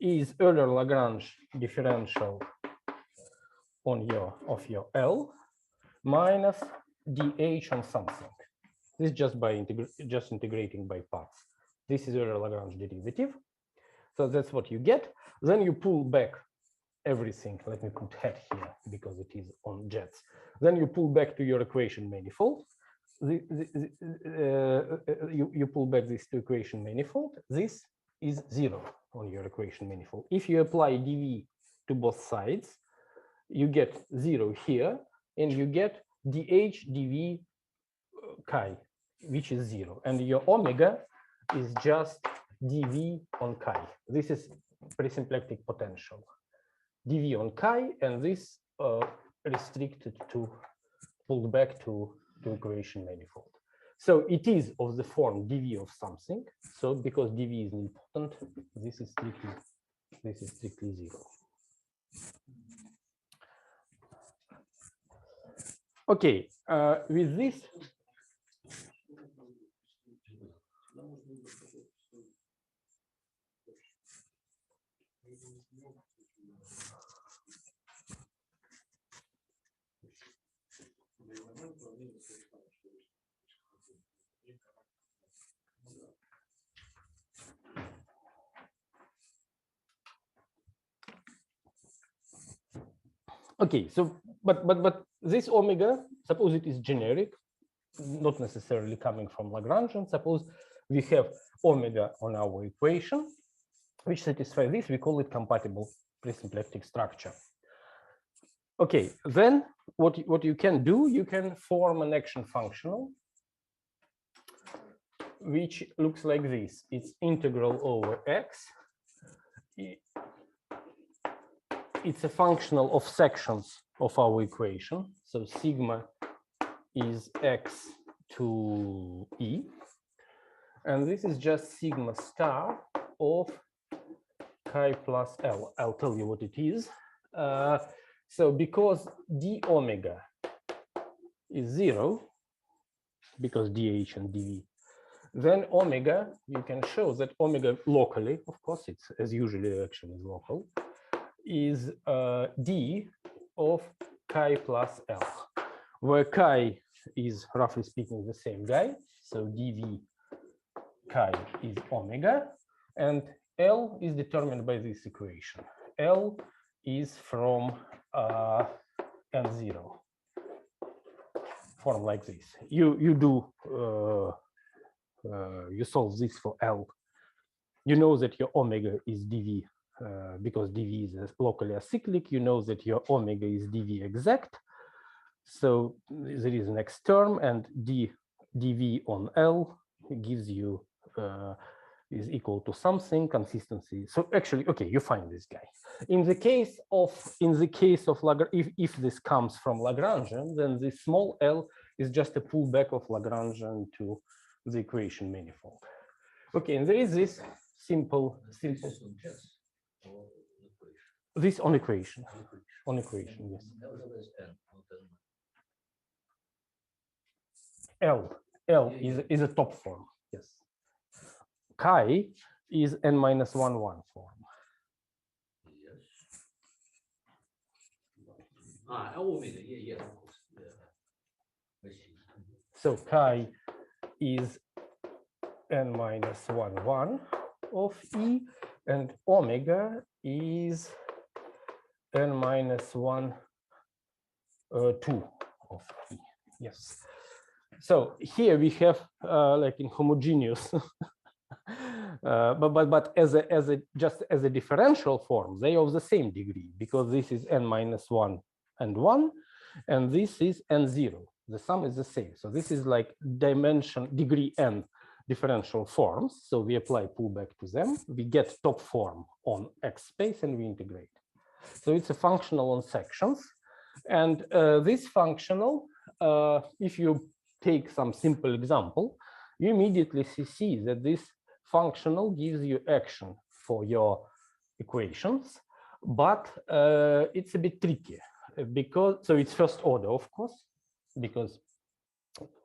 is Euler Lagrange differential of your L, minus dh on something. This just by integrating by parts. This is your Lagrange derivative. So that's what you get. Then you pull back everything. Let me put hat here because it is on jets. Then you pull back to your equation manifold. You pull back this to equation manifold. This is 0 on your equation manifold. If you apply dv to both sides, you get 0 here, and you get dh dv chi, which is 0. And your omega is just dv on chi. This is presymplectic potential. dv on chi, and this restricted to pulled back to equation manifold. So it is of the form dv of something. So because dv is important, this is strictly 0. Okay, with this. Okay, so but this omega, suppose it is generic, not necessarily coming from Lagrangian. Suppose we have omega on our equation, which satisfies this. We call it compatible presymplectic structure. Okay, then what you can do, you can form an action functional, which looks like this. It's integral over x. It's a functional of sections of our equation. So sigma is x to e. And this is just sigma star of chi plus L. I'll tell you what it is. So because d omega is 0, because dh and dv, then omega, you can show that omega locally, of course, it's as usually the action is local, is d of chi plus L, where chi is roughly speaking the same guy. So dv chi is omega, and L is determined by this equation. L is from n0, form like this. You solve this for L. You know that your omega is dv. Because dv is locally acyclic, you know that your omega is dv exact. So there is an next term, and dv on L gives you is equal to something, consistency. So actually, okay, you find this guy. In the case of Lagrange, if this comes from Lagrangian, then this small l is just a pullback of Lagrangian to the equation manifold. Okay, and there is this simple. This on equation, yes. L is a top form, yes. Chi is n-1 form. Yes. Omega, yeah, of course. Yeah. I see. So chi is n-1 of E, and omega is n-1 2 of E. Yes. So here we have like in homogeneous, but as a differential form, they are of the same degree, because this is n-1 and 1, and this is n0. The sum is the same. So this is like degree n differential forms. So we apply pullback to them. We get top form on X space, and we integrate. So it's a functional on sections. And this functional, if you take some simple example, you immediately see that this functional gives you action for your equations, but it's a bit tricky, because, so it's first order, of course, because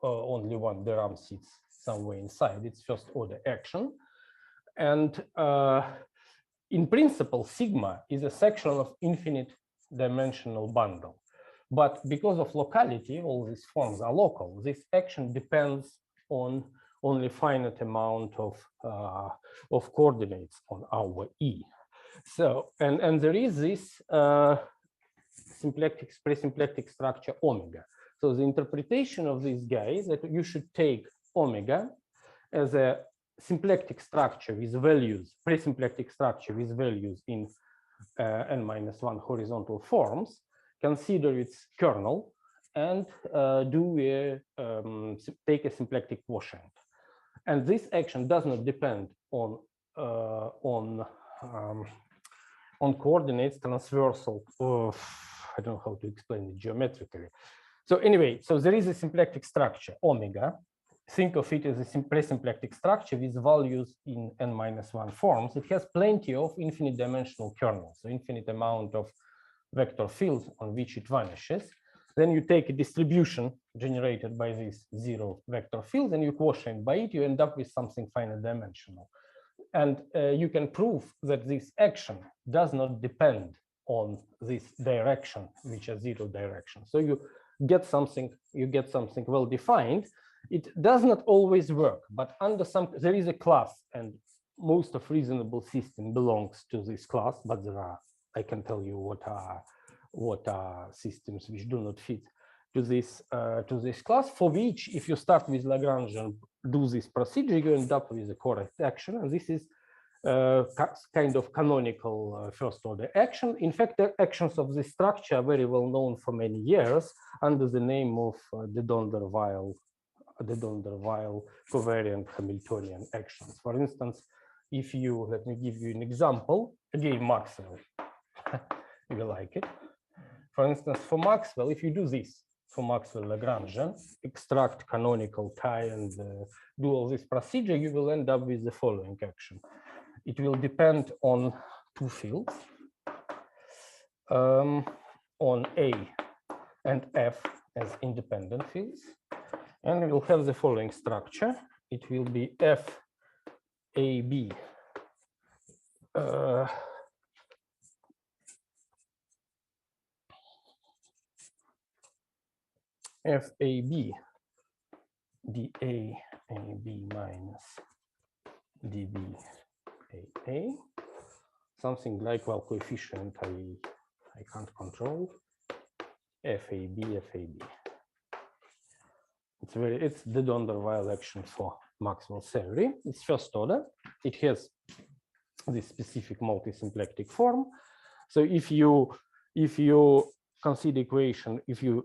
only one theorem sits somewhere inside. It's first order action. And in principle, sigma is a section of infinite dimensional bundle. But because of locality, all these forms are local. This action depends on only finite amount of coordinates on our E. So, and there is this presymplectic structure omega. So the interpretation of this guy is that you should take omega as a symplectic structure with values, presymplectic structure with values in n-1 horizontal forms, consider its kernel, and take a symplectic quotient. And this action does not depend on coordinates transversal of, I don't know how to explain it geometrically. So anyway, so there is a symplectic structure, omega. Think of it as a presymplectic structure with values in n-1 forms. It has plenty of infinite dimensional kernels, so infinite amount of vector fields on which it vanishes. Then you take a distribution generated by these zero vector fields and you quotient by it, you end up with something finite dimensional. And you can prove that this action does not depend on this direction, which is zero direction. So you get something well defined. It does not always work, but under there is a class, and most of reasonable system belongs to this class. But there are, I can tell you what are systems which do not fit to this class, for which if you start with Lagrange and do this procedure, you end up with a correct action, and this is kind of canonical first order action. In fact, the actions of this structure are very well known for many years under the name of the Donder-Weil covariant Hamiltonian actions. For instance, if you, let me give you an example, again, Maxwell, you will like it. For instance, for Maxwell, if you do this for Maxwell Lagrangian, extract canonical chi and do all this procedure, you will end up with the following action. It will depend on two fields, on A and F as independent fields. And we will have the following structure. It will be FAB FAB dA AB minus dB AA, something like, well, coefficient I can't control, FAB. It's the Donder-Weil action for Maxwell theory. It's first order. It has this specific multi-symplectic form. So if you consider equation, if you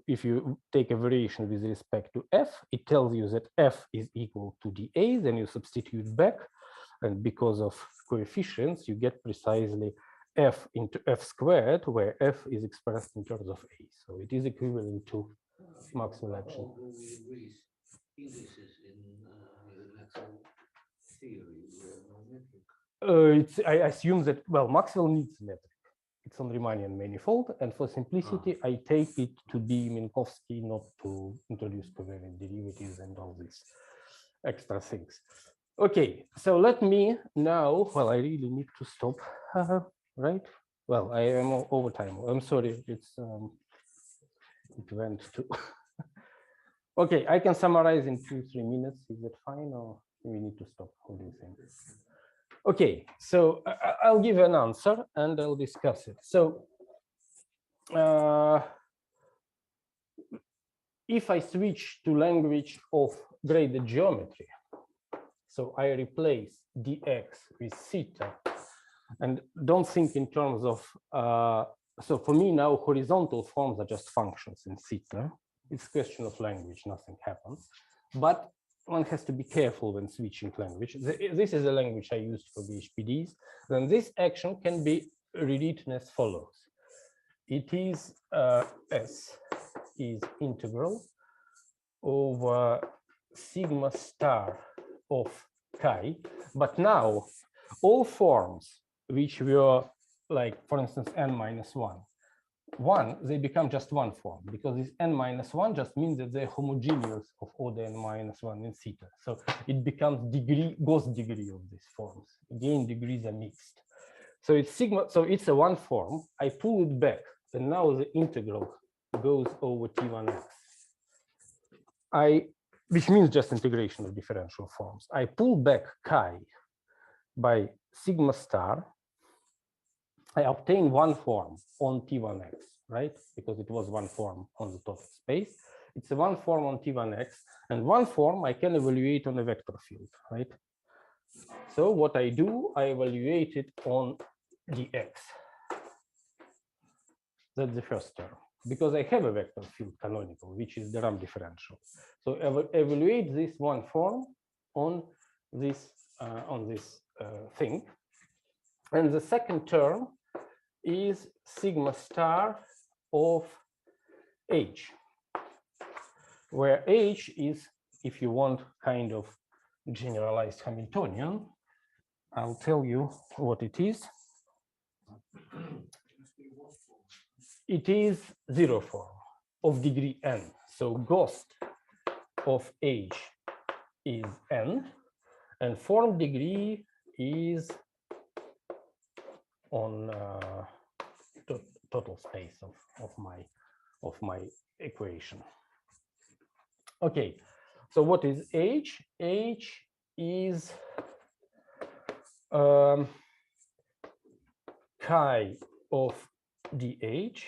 take a variation with respect to f, it tells you that f is equal to dA, then you substitute back, and because of coefficients, you get precisely f into f squared, where f is expressed in terms of a. So it is equivalent to Maxwell action. I assume that, well, Maxwell needs metric. It's on Riemannian manifold, and for simplicity, I take it to be Minkowski, not to introduce covariant derivatives and all these extra things. Okay, so let me now, well, I really need to stop, right? Well, I am over time. I'm sorry, it went to. Okay, I can summarize in 2-3 minutes. Is that fine, or we need to stop? What do you think? Okay, so I'll give an answer and I'll discuss it. So if I switch to language of graded geometry, so I replace dx with theta, and don't think in terms of, so for me now, horizontal forms are just functions in theta. It's a question of language, nothing happens. But one has to be careful when switching language. This is a language I used for the PDEs. Then this action can be rewritten as follows. It is S is integral over sigma star of chi. But now all forms which were like, for instance, n-1, they become just one form, because this n-1 just means that they're homogeneous of order n-1 in theta. So it becomes Gauss degree of these forms. Again, degrees are mixed. So it's sigma, so it's a one form. I pull it back, and now the integral goes over T1x. Which means just integration of differential forms. I pull back chi by sigma star. I obtain one form on T1x, right? Because it was one form on the total space. It's a one form on T1x, and one form I can evaluate on a vector field, right? So what I do, I evaluate it on dx. That's the first term, because I have a vector field canonical, which is the RAM differential. So evaluate this one form on this thing, and the second term is sigma star of h, where h is, if you want, kind of generalized Hamiltonian. I'll tell you what it is. It is zero form of degree n. So Ghost of h is n, and form degree is on total space of my equation. Okay, so what is h? H is chi of dh,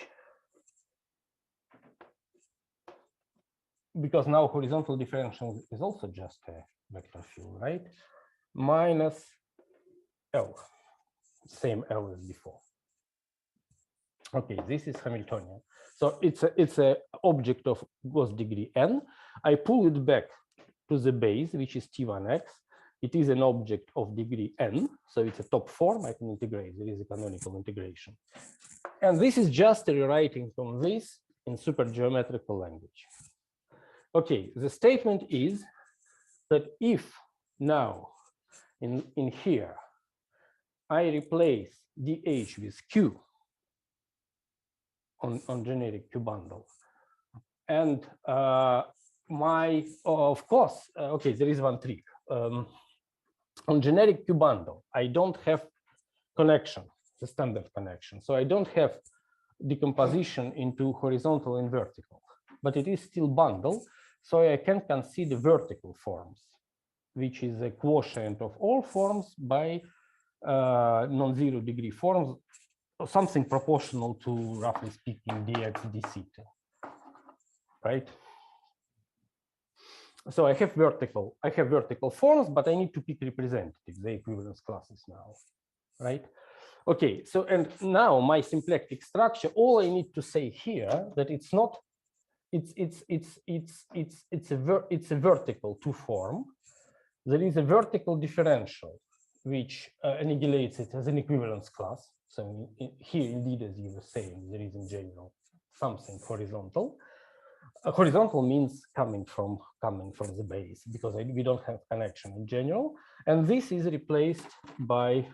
because now horizontal differential is also just a vector field, right? Minus L, same L as before. Okay, this is Hamiltonian. So it's a object of Gauss degree n. I pull it back to the base, which is T1x. It is an object of degree n, so it's a top form. I can integrate. There is a canonical integration. And this is just a rewriting from this in supergeometrical language. Okay, the statement is that if now in here I replace dh with q on generic Q bundle, and of course, okay, there is one trick. On generic Q bundle, I don't have connection, the standard connection. So I don't have decomposition into horizontal and vertical, but it is still bundle. So I can consider vertical forms, which is a quotient of all forms by non-zero degree forms, or something proportional to, roughly speaking, dx d theta, right? So I have vertical forms, but I need to pick representatives, the equivalence classes now, right? Okay, so and now my symplectic structure, all I need to say here that it's not, it's a vertical two form. There is a vertical differential which annihilates it as an equivalence class. So here, indeed, as you were saying, there is in general something horizontal. Horizontal means coming from the base, because we don't have connection in general. And this is replaced by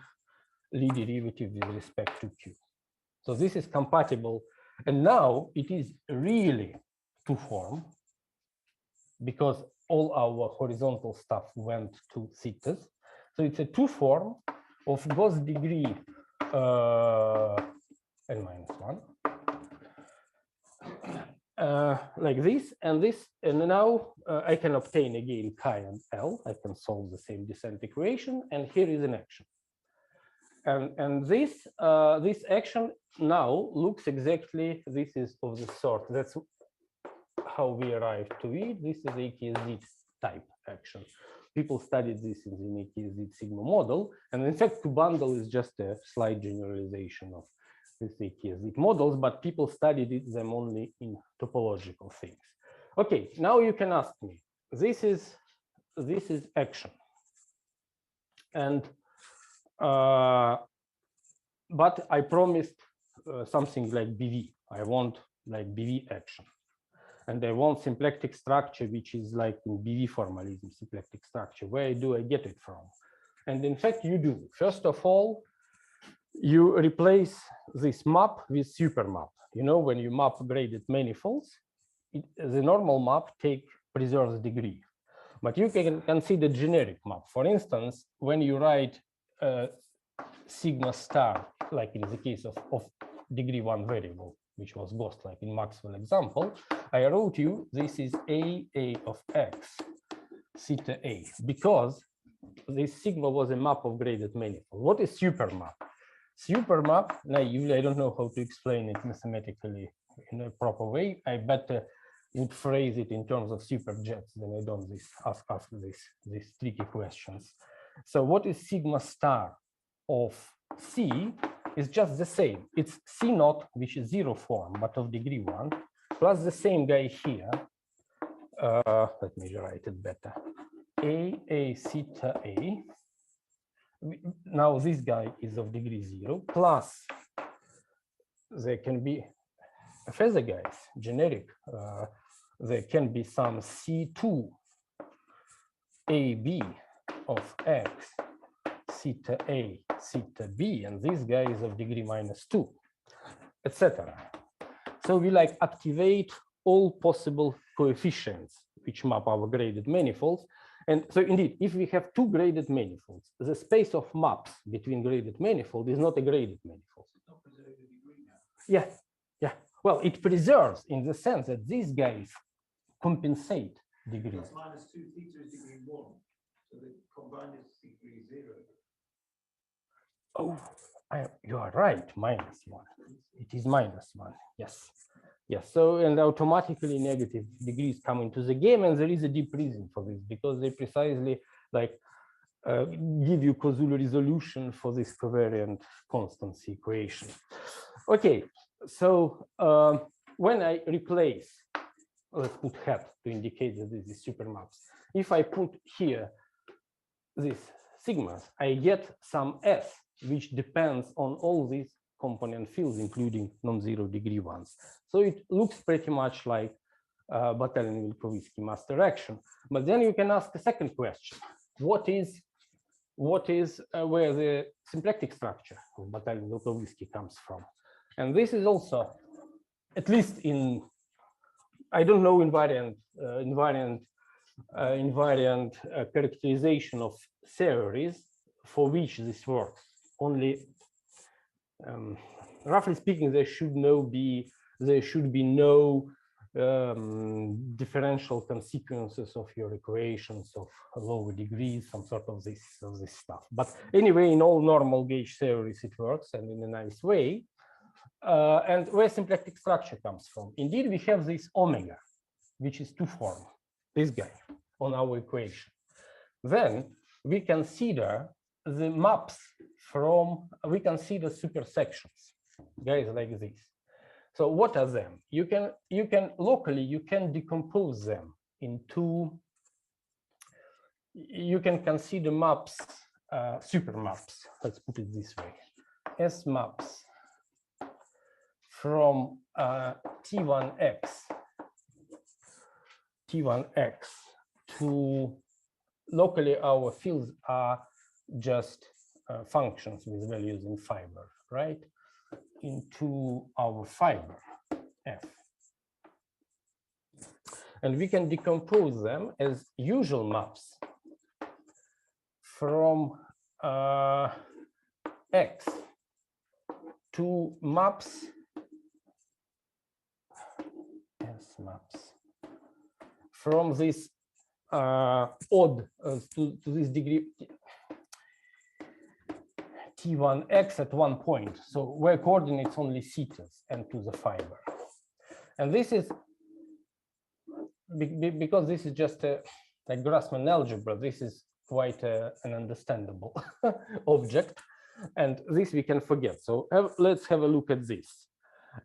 Lie derivative with respect to Q. So this is compatible. And now it is really two form, because all our horizontal stuff went to thetas. So it's a two form of Gauss degree n-1. Like this, and now I can obtain again chi and L. I can solve the same descent equation, and here is an action. And this action now looks exactly, this is of the sort, that's how we arrived to it. This is AKZ type action. People studied this in the AKZ sigma model, and in fact, Q-bundle is just a slight generalization of this AKZ models, but people studied them only in topological things. Okay, now you can ask me, this is action, and but I promised something like BV. I want like BV action, and I want symplectic structure, which is like in BV formalism, symplectic structure. Where do I get it from? And in fact, you do. First of all, you replace this map with supermap. You know, when you map graded manifolds, the normal map preserves degree, but you can consider generic map. For instance, when you write sigma star, like in the case of degree one variable, which was ghost like in Maxwell example, I wrote you this is A of X, theta A, because this sigma was a map of graded manifold. What is supermap? Supermap, naively, I don't know how to explain it mathematically in a proper way. I better would phrase it in terms of superjets than I don't ask these tricky questions. So what is sigma star of C is just the same. It's C naught, which is 0 form, but of degree 1, plus the same guy here. Let me write it better. A theta A. Now this guy is of degree 0, plus there can be further guys, generic. There can be some C2 AB of X, theta A, theta B, and this guy is of degree -2, etc. So we like activate all possible coefficients which map our graded manifolds. And so indeed, if we have two graded manifolds, the space of maps between graded manifold is not a graded manifold. Yeah, yeah. Well, it preserves in the sense that these guys compensate degrees. Plus -2 theta is degree 1. So the combined is degree 0. Oh, you are right, -1. It is -1, yes. Yes, so and automatically negative degrees come into the game, and there is a deep reason for this, because they precisely like give you Koszul resolution for this covariant constancy equation. Okay, so when I replace, let's put hat to indicate that this is supermaps. If I put here these sigmas, I get some S, which depends on all these component fields, including non-zero degree ones. So it looks pretty much like Batalin-Vilkovisky master action. But then you can ask a second question: what is where the symplectic structure of Batalin-Vilkovisky comes from? And this is also, at least in, I don't know, invariant characterization of theories for which this works. Only, roughly speaking, there should be no differential consequences of your equations of lower degrees, some sort of this stuff. But anyway, in all normal gauge theories, it works, and in a nice way. And where symplectic structure comes from? Indeed, we have this omega, which is two-form, this guy, on our equation. Then we consider the maps from, we consider supersections, guys like this. So what are them? You can locally, you can decompose them into, you can consider maps, supermaps, let's put it this way, S maps from T1x to, locally our fields are just functions with values in fiber, right? Into our fiber F. And we can decompose them as usual maps from X to maps, S maps, from this odd to this degree T1x at one point, so where coordinates only thetas and to the fiber. And this is because this is just a like Grassmann algebra, this is quite an understandable object, and this we can forget. So let's have a look at this.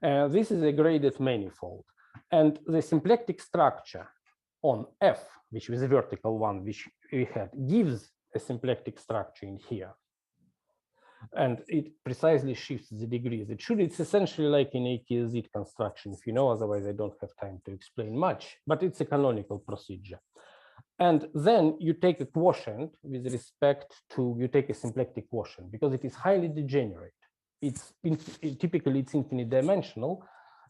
This is a graded manifold, and the symplectic structure on F, which is a vertical one, which we had, gives a symplectic structure in here. And it precisely shifts the degrees. It's essentially like in AKZ construction, if you know, otherwise I don't have time to explain much, but it's a canonical procedure. And then you take a quotient with respect to, you take a symplectic quotient because it is highly degenerate. Typically it's infinite dimensional,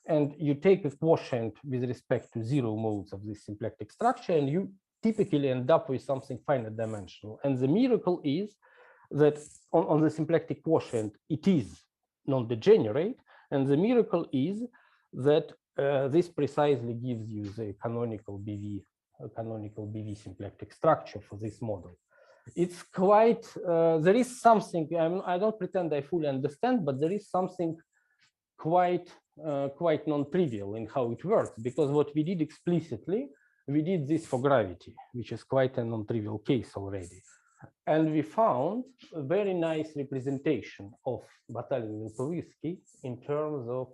and you take a quotient with respect to zero modes of this symplectic structure, and you typically end up with something finite dimensional. And the miracle is that on the symplectic quotient, it is non-degenerate. And the miracle is that this precisely gives you the canonical BV symplectic structure for this model. It's quite, there is something, I don't pretend I fully understand, but there is something quite non-trivial in how it works, because what we did explicitly, we did this for gravity, which is quite a non-trivial case already. And we found a very nice representation of Batalin-Vilkovisky in terms of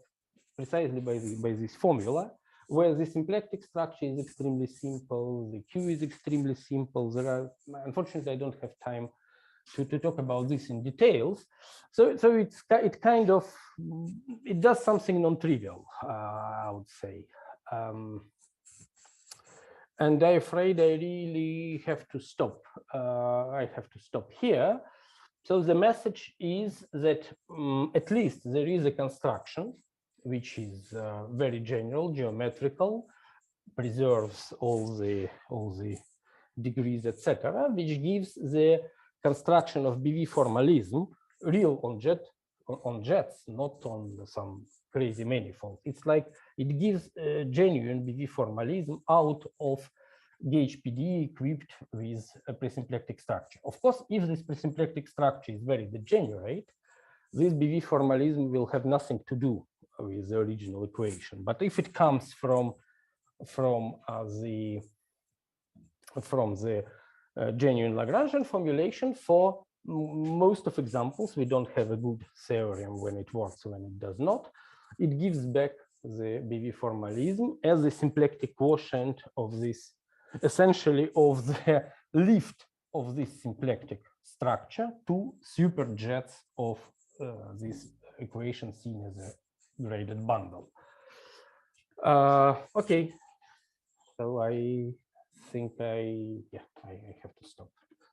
precisely by this formula, where the symplectic structure is extremely simple, the Q is extremely simple. There are, unfortunately, I don't have time to talk about this in details. So it kind of, it does something non-trivial, I would say. And I'm afraid I really have to stop. I have to stop here. So the message is that at least there is a construction which is very general, geometrical, preserves all the degrees, etc., which gives the construction of BV formalism real on jets, not on some crazy manifold. It's like it gives genuine BV formalism out of gauge PDE equipped with a presymplectic structure. Of course, if this presymplectic structure is very degenerate, this BV formalism will have nothing to do with the original equation. But if it comes from the genuine Lagrangian formulation, for most of examples, we don't have a good theorem when it works, when it does not. It gives back the BV formalism as the symplectic quotient of this, essentially of the lift of this symplectic structure to superjets of this equation seen as a graded bundle. Okay, so I think I have to stop.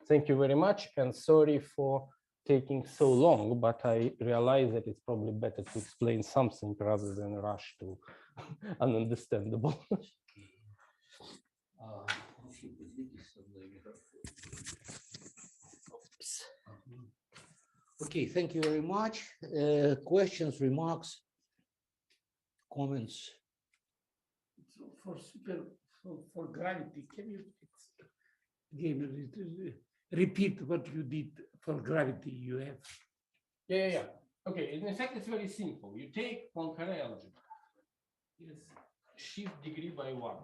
Thank you very much, and sorry for taking so long, but I realize that it's probably better to explain something rather than rush to ununderstandable. Okay, thank you very much. Questions, remarks, comments? For gravity, can you again repeat what you did for gravity? You have. Yeah. Okay, in fact, it's very simple. You take Poincare algebra. Yes. Shift degree by 1.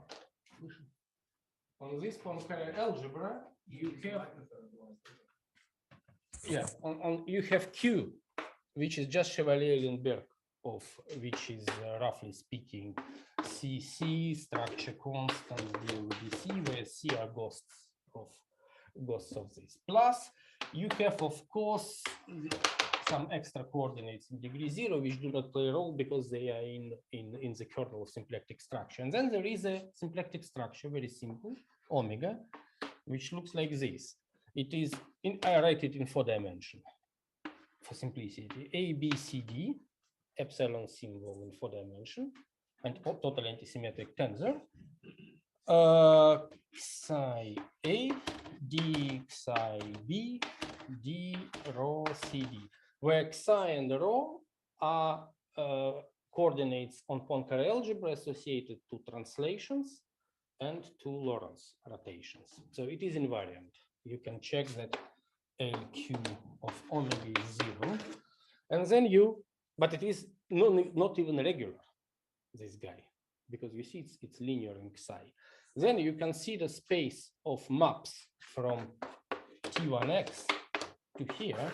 On this Poincare algebra, you have you have Q, which is just Chevalier-Lindbergh of which is roughly speaking CC structure constant DODC, where C are ghosts of this. Plus, you have of course some extra coordinates in degree 0 which do not play a role because they are in the kernel of symplectic structure. And then there is a symplectic structure, very simple, omega, which looks like this. It is I write it in 4 dimensions for simplicity. A, B, C, D, epsilon symbol in 4 dimensions, and total antisymmetric tensor. Psi A, D, psi B, D, rho, CD, where psi and rho are coordinates on Poincare algebra associated to translations and to Lorentz rotations. So it is invariant. You can check that LQ of omega is 0. And then but it is not even regular, this guy, because you see it's linear in psi. Then you consider space of maps from T1x to here.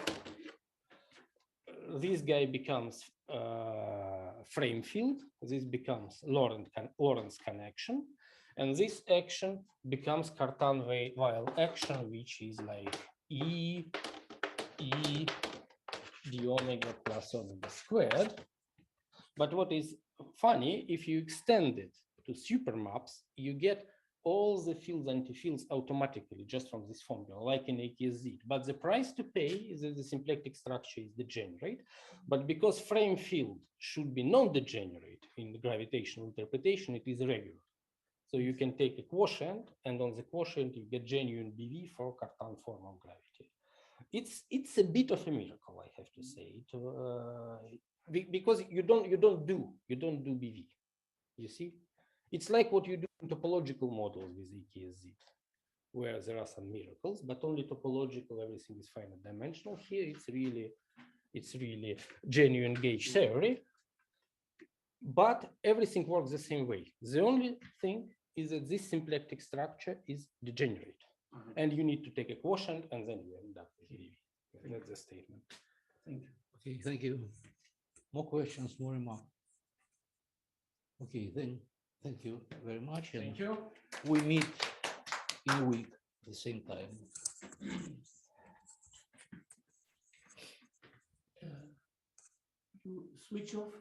This guy becomes frame field. This becomes Lorentz connection. And this action becomes Cartan-Weil action, which is like E d omega plus omega squared. But what is funny, if you extend it to supermaps, you get all the fields and antifields automatically just from this formula, like in AKZ. But the price to pay is that the symplectic structure is degenerate. But because frame field should be non-degenerate in the gravitational interpretation, it is regular. So you can take a quotient, and on the quotient you get genuine BV for Cartan form of gravity. It's a bit of a miracle, I have to say. because you don't do BV. You see, it's like what you do in topological models with EKSZ, where there are some miracles, but only topological, everything is finite dimensional. Here it's really genuine gauge theory, but everything works the same way. The only thing is that this symplectic structure is degenerate, and you need to take a quotient, and then you end up with BV. That's the statement. Thank you. Okay, thank you. More questions, more remarks? Okay, then, thank you very much. Thank you. We meet in a week at the same time. You switch off